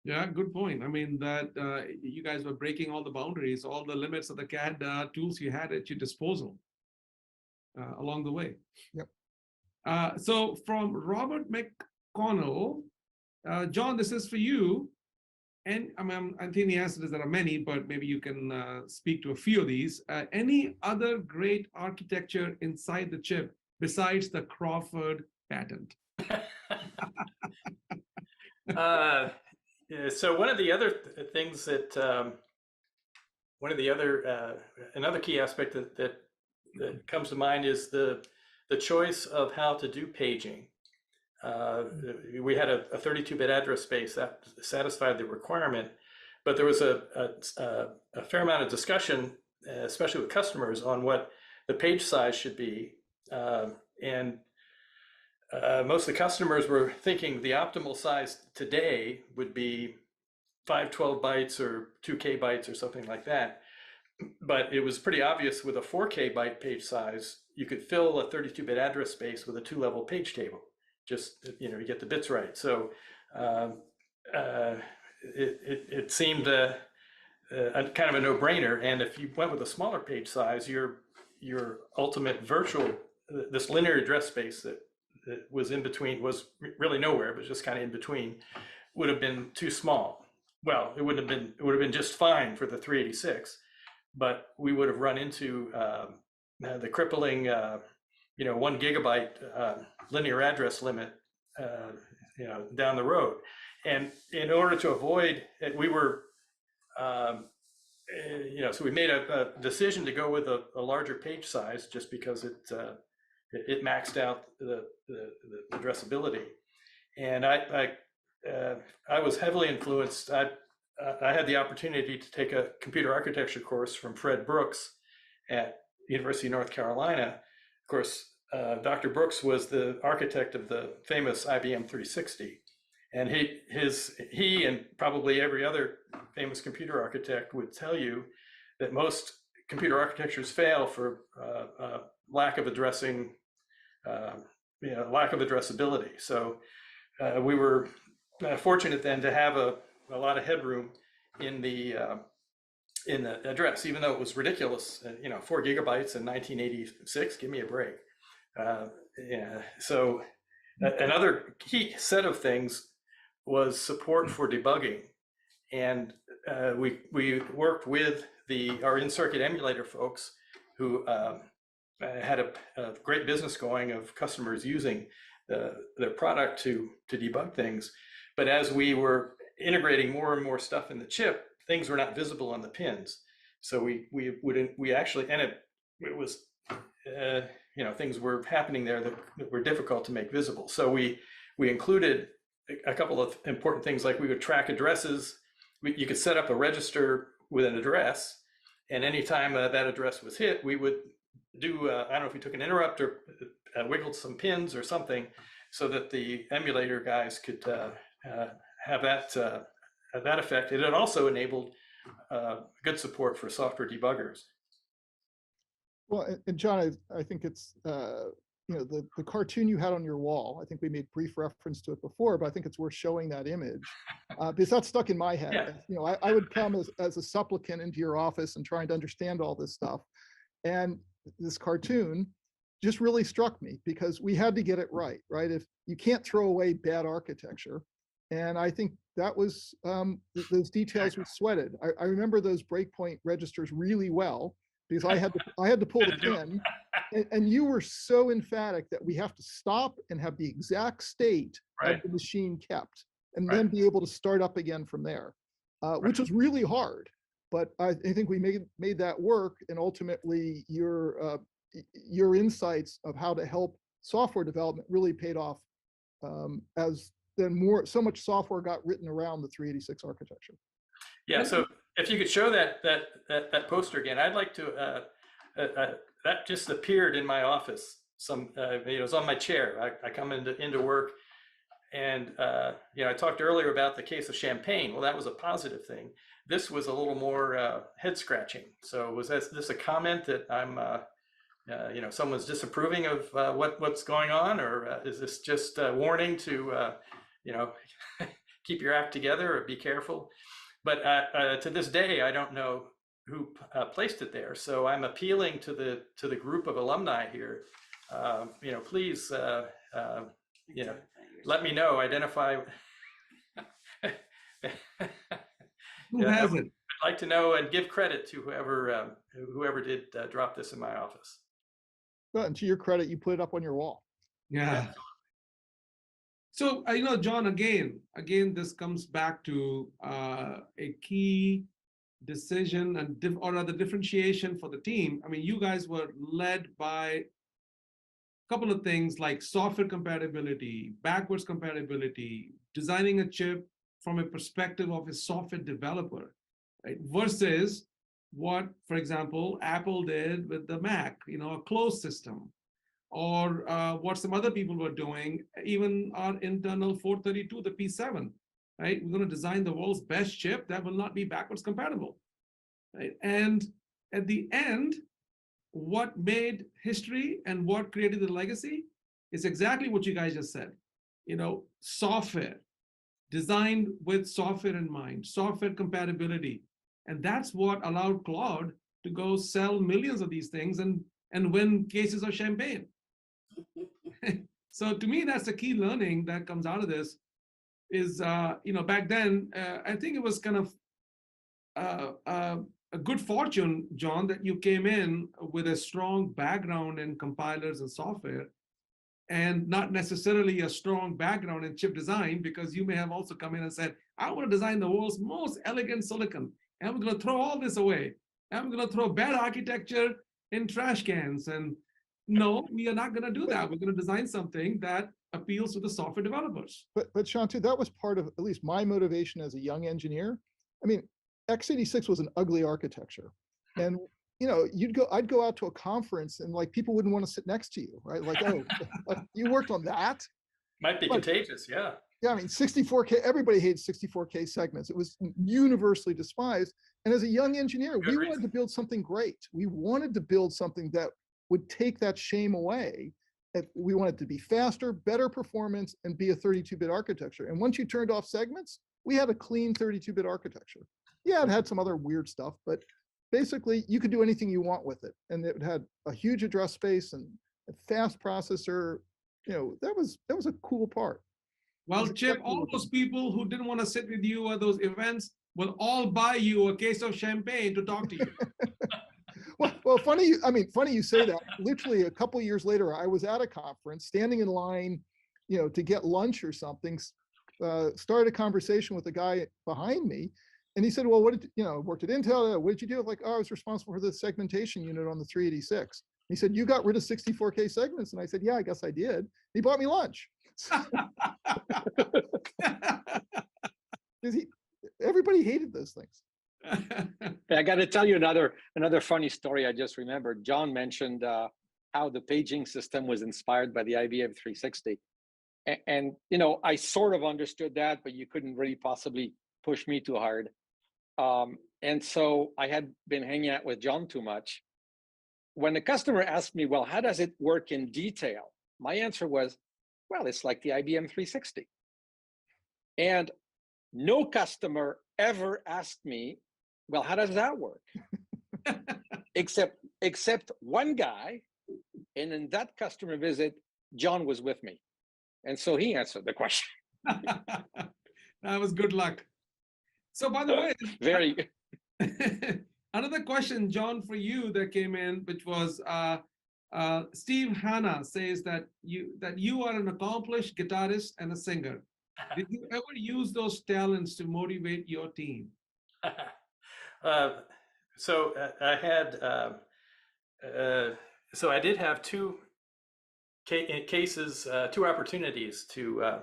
[SPEAKER 2] Yeah, good point. I mean, that you guys were breaking all the boundaries, all the limits of the CAD tools you had at your disposal along the way.
[SPEAKER 6] Yep.
[SPEAKER 2] So from Robert McConnell, John, this is for you. And I think the answer is there are many, but maybe you can speak to a few of these. Any other great architecture inside the chip besides the Crawford patent?
[SPEAKER 5] So one of the other things that another key aspect that comes to mind is the choice of how to do paging. We had a 32-bit address space that satisfied the requirement, but there was a fair amount of discussion, especially with customers, on what the page size should be. And most of the customers were thinking the optimal size today would be 512 bytes or 2K bytes or something like that. But it was pretty obvious with a 4K byte page size, you could fill a 32-bit address space with a 2-level page table. Just, you get the bits right. So it seemed a kind of a no-brainer. And if you went with a smaller page size, your ultimate virtual, this linear address space that was in between, was really nowhere, but just kind of in between, would have been too small. Well, it would have been just fine for the 386, but we would have run into the crippling 1 gigabyte linear address limit down the road. And in order to avoid it, we were so we made a decision to go with a larger page size just because it maxed out the addressability. And I was heavily influenced. I had the opportunity to take a computer architecture course from Fred Brooks at University of North Carolina. Of course, Dr. Brooks was the architect of the famous IBM 360. And he and probably every other famous computer architect would tell you that most computer architectures fail for lack of addressing, lack of addressability. So we were fortunate then to have a lot of headroom in the address, even though it was ridiculous. 4 gigabytes in 1986. Give me a break. So another key set of things was support for debugging, and we worked with our in-circuit emulator folks who had a great business going of customers using their product to debug things. But as we were integrating more and more stuff in the chip, things were not visible on the pins. So we actually, and it was things were happening there that were difficult to make visible. So we included a couple of important things, like we would track addresses. You could set up a register with an address, and anytime that address was hit, we would do, I don't know if we took an interrupt or wiggled some pins or something, so that the emulator guys could have that effect. It had also enabled good support for software debuggers.
[SPEAKER 6] Well, and John, I think it's, the cartoon you had on your wall. I think we made brief reference to it before, but I think it's worth showing that image because that's stuck in my head.
[SPEAKER 5] Yeah.
[SPEAKER 6] You know, I would come as a supplicant into your office and trying to understand all this stuff. And this cartoon just really struck me because we had to get it right, right? If you can't throw away bad architecture. And I think that was, those details we sweated. I remember those breakpoint registers really well because I had to pull the pin. And you were so emphatic that we have to stop and have the exact state of the machine kept, and then be able to start up again from there, which was really hard. But I think we made that work, and ultimately your insights of how to help software development really paid off, as then so much software got written around the 386 architecture.
[SPEAKER 5] Yeah. So if you could show that poster again, I'd like to. That just appeared in my office. It was on my chair. I come into work, and I talked earlier about the case of champagne. Well, that was a positive thing. This was a little more head scratching. So was this a comment that I'm, someone's disapproving of what's going on, or is this just a warning to, keep your act together or be careful? But to this day, I don't know who placed it there. So I'm appealing to the group of alumni here. Please, let me know, identify.
[SPEAKER 2] Who has it?
[SPEAKER 5] I'd like to know and give credit to whoever did drop this in my office.
[SPEAKER 6] Well, and to your credit, you put it up on your wall.
[SPEAKER 2] Yeah. So, John, again, this comes back to a key decision or rather differentiation for the team. I mean, you guys were led by a couple of things like software compatibility, backwards compatibility, designing a chip from a perspective of a software developer, right? Versus what, for example, Apple did with the Mac, a closed system, or what some other people were doing, even our internal 432, the P7, right? We're going to design the world's best chip that will not be backwards compatible, right? And at the end, what made history and what created the legacy is exactly what you guys just said. Software, designed with software in mind, software compatibility. And that's what allowed Claude to go sell millions of these things and win cases of champagne. So to me, that's the key learning that comes out of this is, back then, I think it was kind of a good fortune, John, that you came in with a strong background in compilers and software, and not necessarily a strong background in chip design, because you may have also come in and said, I want to design the world's most elegant silicon, and we're going to throw all this away. And we're going to throw bad architecture in trash cans. And no, we are not going to do that. We're going to design something that appeals to the software developers.
[SPEAKER 6] But Shantu, that was part of at least my motivation as a young engineer. I mean, x86 was an ugly architecture. And I'd go out to a conference and like people wouldn't want to sit next to you, right? Like, oh, you worked on that?
[SPEAKER 5] Might be contagious, yeah.
[SPEAKER 6] Yeah, I mean, 64K, everybody hates 64K segments. It was universally despised. And as a young engineer, we wanted to build something great. We wanted to build something that would take that shame away. We wanted to be faster, better performance, and be a 32-bit architecture. And once you turned off segments, we had a clean 32-bit architecture. Yeah, it had some other weird stuff, but basically you could do anything you want with it. And it had a huge address space and a fast processor. That was a cool part.
[SPEAKER 2] Well, Chip, all those people who didn't want to sit with you at those events will all buy you a case of champagne to talk to you.
[SPEAKER 6] Well, funny you say that. Literally a couple of years later, I was at a conference, standing in line, to get lunch or something, started a conversation with the guy behind me. And he said, well, what did worked at Intel? What did you do? Like, oh, I was responsible for the segmentation unit on the 386. He said, you got rid of 64K segments. And I said, yeah, I guess I did. He bought me lunch. Everybody hated those things.
[SPEAKER 4] I got to tell you another funny story I just remembered. John mentioned how the paging system was inspired by the IBM 360. And I sort of understood that, but you couldn't really possibly push me too hard. And so I had been hanging out with John too much. When the customer asked me, well, how does it work in detail? My answer was, well, it's like the IBM 360. And no customer ever asked me, well, how does that work? except one guy. And in that customer visit, John was with me. And so he answered the question.
[SPEAKER 2] That was good luck. So by the way,
[SPEAKER 4] Very.
[SPEAKER 2] another question, John, for you that came in, which was Steve Hanna says that you are an accomplished guitarist and a singer. Did you ever use those talents to motivate your team?
[SPEAKER 5] So I had, so I did have two cases, two opportunities to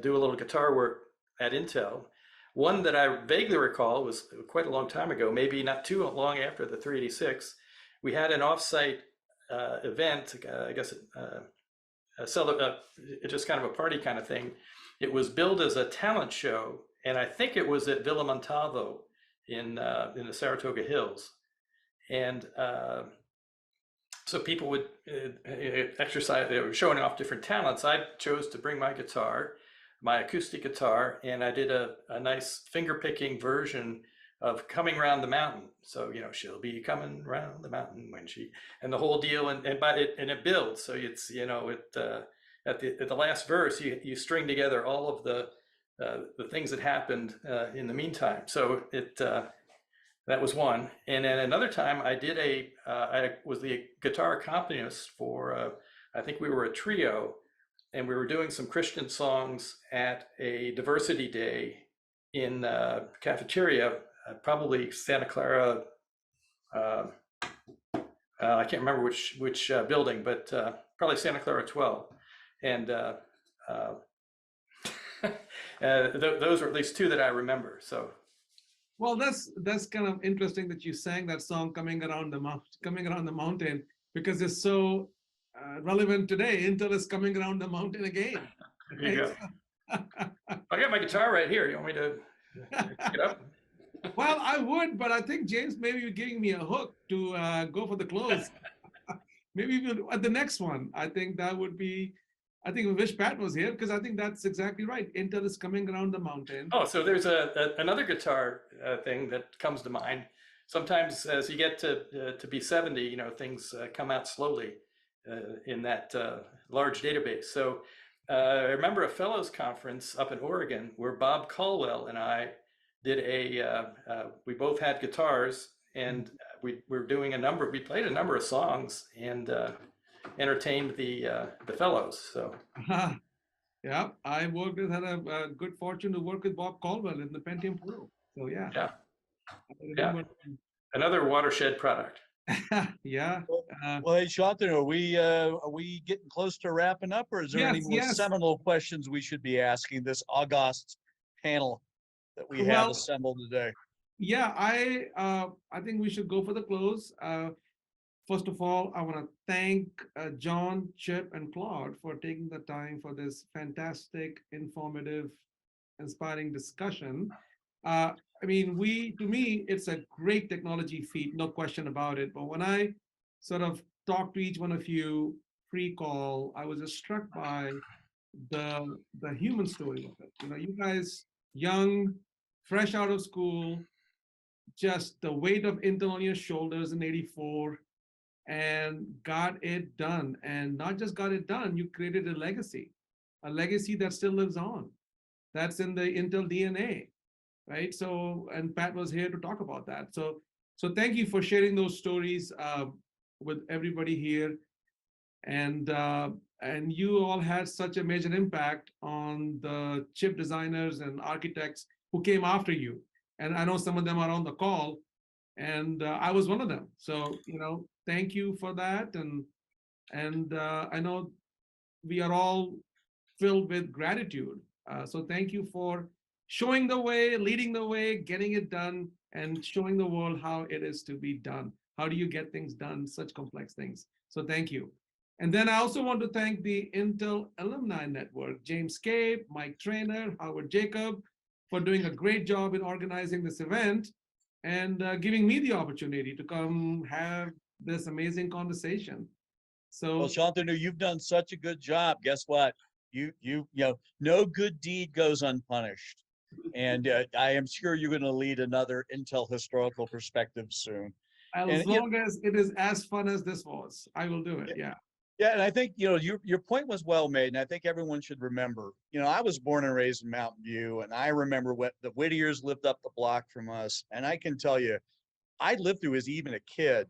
[SPEAKER 5] do a little guitar work at Intel. One that I vaguely recall was quite a long time ago, maybe not too long after the 386. We had an offsite event, I guess just kind of a party kind of thing. It was billed as a talent show, and I think it was at Villa Montalvo in the Saratoga Hills. And so people would exercise, they were showing off different talents. I chose to bring my guitar, my acoustic guitar, and I did a nice finger picking version of Coming Round the Mountain. So, you know, she'll be coming round the mountain when she, and the whole deal, and it builds. So it's, you know, at the last verse, you string together all of the things that happened in the meantime. So that was one. And then another time I did I was the guitar accompanist for, I think we were a trio, and we were doing some Christian songs at a diversity day in cafeteria, probably Santa Clara. I can't remember which building, but probably Santa Clara 12. And those are at least two that I remember. So.
[SPEAKER 2] Well, that's kind of interesting that you sang that song "Coming Around the Mountain" because it's so relevant today. Intel is coming around the mountain again.
[SPEAKER 5] There you go. I got my guitar right here. You want me to pick it up?
[SPEAKER 2] Well, I would, but I think James maybe you're giving me a hook to go for the close. Maybe we'll, at the next one. I think that would be. I think we wish Pat was here because I think that's exactly right. Intel is coming around the mountain.
[SPEAKER 5] Oh, so there's another guitar thing that comes to mind. Sometimes as you get to be 70, you know, things come out slowly in that large database. So I remember a fellows conference up in Oregon where Bob Caldwell and I did we both had guitars, and we played a number of songs and entertained the fellows. So
[SPEAKER 2] yeah, I had a good fortune to work with Bob Caldwell in the Pentium Pro. So yeah.
[SPEAKER 5] Another watershed product.
[SPEAKER 2] Yeah.
[SPEAKER 1] Well, hey, Shantanu, are we getting close to wrapping up, or is there any more seminal questions we should be asking this august panel that we have assembled today?
[SPEAKER 2] Yeah, I think we should go for the close. First of all, I want to thank John, Chip, and Claude for taking the time for this fantastic, informative, inspiring discussion. I mean, to me, it's a great technology feat, no question about it. But when I sort of talked to each one of you pre-call, I was just struck by the human story of it. You know, you guys, young, fresh out of school, just the weight of Intel on your shoulders in '84, and got it done. And not just got it done, you created a legacy that still lives on. That's in the Intel DNA, right? So, and Pat was here to talk about that. So thank you for sharing those stories with everybody here. And you all had such a major impact on the chip designers and architects who came after you. And I know some of them are on the call, and I was one of them. So, you know, thank you for that. And I know we are all filled with gratitude. So thank you for showing the way, leading the way, getting it done, and showing the world how it is to be done. How do you get things done, such complex things? So thank you. And then I also want to thank the Intel Alumni Network, James Cape, Mike Trainer, Howard Jacob, for doing a great job in organizing this event and giving me the opportunity to come have this amazing conversation. So
[SPEAKER 1] Well, Shantanu, you've done such a good job. Guess what? You know, no good deed goes unpunished. And I am sure you're going to lead another Intel historical perspective soon.
[SPEAKER 2] as
[SPEAKER 1] And you know,
[SPEAKER 2] long as it is as fun as this was, I will do it. Yeah.
[SPEAKER 1] yeah, and I think, you know, your point was well made, and I think everyone should remember, you know, I was born and raised in Mountain View, and I remember what the Whittiers lived up the block from us. And I can tell you, I lived through as even a kid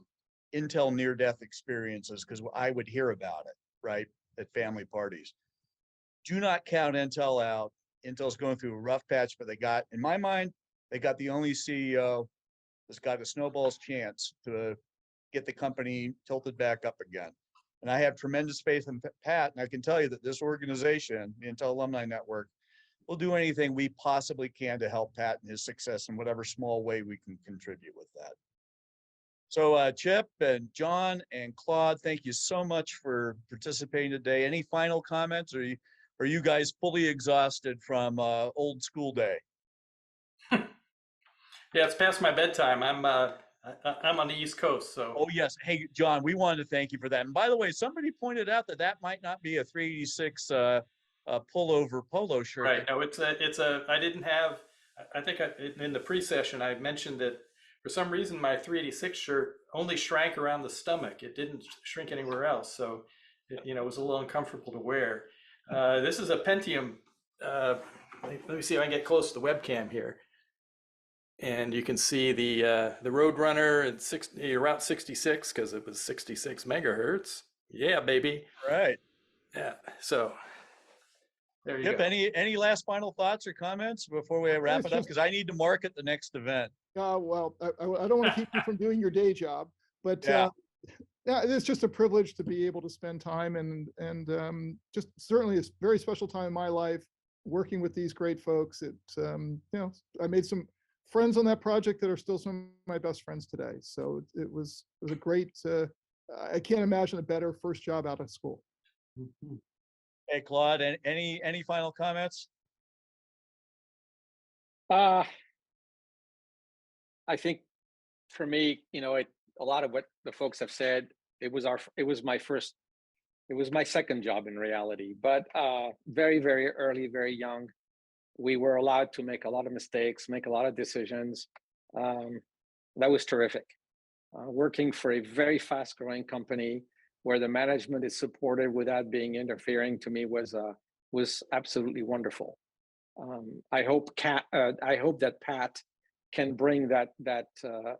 [SPEAKER 1] Intel near-death experiences because I would hear about it, right, at family parties. Do not count Intel out. Intel's going through a rough patch, but they got, in my mind, they got the only CEO that's got a snowball's chance to get the company tilted back up again. And I have tremendous faith in Pat, and I can tell you that this organization, the Intel Alumni Network, will do anything we possibly can to help Pat and his success in whatever small way we can contribute with that. So Chip and John and Claude, thank you so much for participating today. Any final comments? Are you guys fully exhausted from old school day?
[SPEAKER 5] Yeah, it's past my bedtime. I'm on the East Coast, so.
[SPEAKER 1] Oh, yes. Hey, John, we wanted to thank you for that. And by the way, somebody pointed out that that might not be a 386 pullover polo shirt.
[SPEAKER 5] Right. No, I didn't have, I think in the pre-session, I mentioned that for some reason, my 386 shirt only shrank around the stomach. It didn't shrink anywhere else. So, it was a little uncomfortable to wear. This is a Pentium. Let me see if I can get close to the webcam here. And you can see the Roadrunner at Route 66 because it was 66 megahertz. Yeah, baby.
[SPEAKER 1] Right.
[SPEAKER 5] Yeah. So there you
[SPEAKER 1] Kip,
[SPEAKER 5] go.
[SPEAKER 1] any last final thoughts or comments before we wrap it up? Because I need to market the next event.
[SPEAKER 6] Well, I don't want to keep you from doing your day job, but
[SPEAKER 1] Yeah.
[SPEAKER 6] yeah, it's just a privilege to be able to spend time and just certainly a very special time in my life working with these great folks. I made some friends on that project that are still some of my best friends today. So it was a great. I can't imagine a better first job out of school.
[SPEAKER 2] Mhm.
[SPEAKER 1] Hey, Claude, any final comments?
[SPEAKER 4] I think for me, a lot of what the folks have said, it was my second job in reality, but very, very early, very young. We were allowed to make a lot of mistakes, make a lot of decisions. That was terrific. Working for a very fast growing company where the management is supported without being interfering to me was absolutely wonderful. I hope that Pat can bring that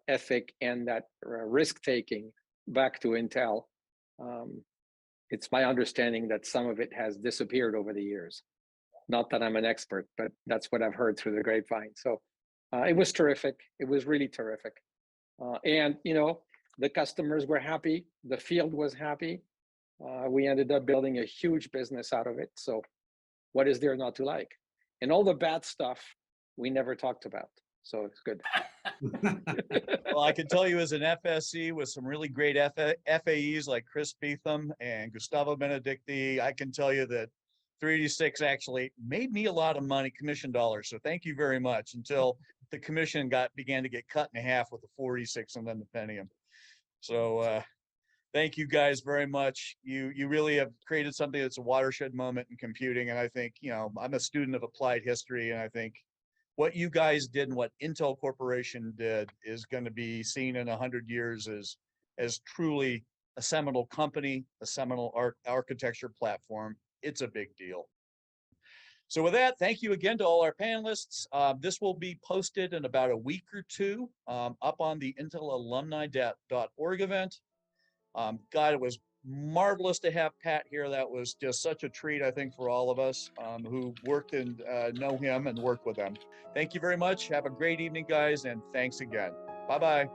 [SPEAKER 4] ethic and that risk taking back to Intel. It's my understanding that some of it has disappeared over the years. Not that I'm an expert, but that's what I've heard through the grapevine. So it was terrific. It was really terrific. And the customers were happy. The field was happy. We ended up building a huge business out of it. So what is there not to like? And all the bad stuff we never talked about. So it's good.
[SPEAKER 1] Well, I can tell you as an FSC with some really great FAEs like Chris Beetham and Gustavo Benedicti, I can tell you that 386 actually made me a lot of money, commission dollars. So thank you very much until the commission began to get cut in half with the 486 and then the Pentium. So thank you guys very much. You really have created something that's a watershed moment in computing. And I think, I'm a student of applied history, and I think what you guys did and what Intel Corporation did is going to be seen in 100 years as truly a seminal company, a seminal architecture platform. It's a big deal. So with that, thank you again to all our panelists. This will be posted in about a week or two up on the intelalumni.org event. God, it was marvelous to have Pat here. That was just such a treat, I think, for all of us who worked and know him and worked with him. Thank you very much. Have a great evening, guys, and thanks again. Bye-bye.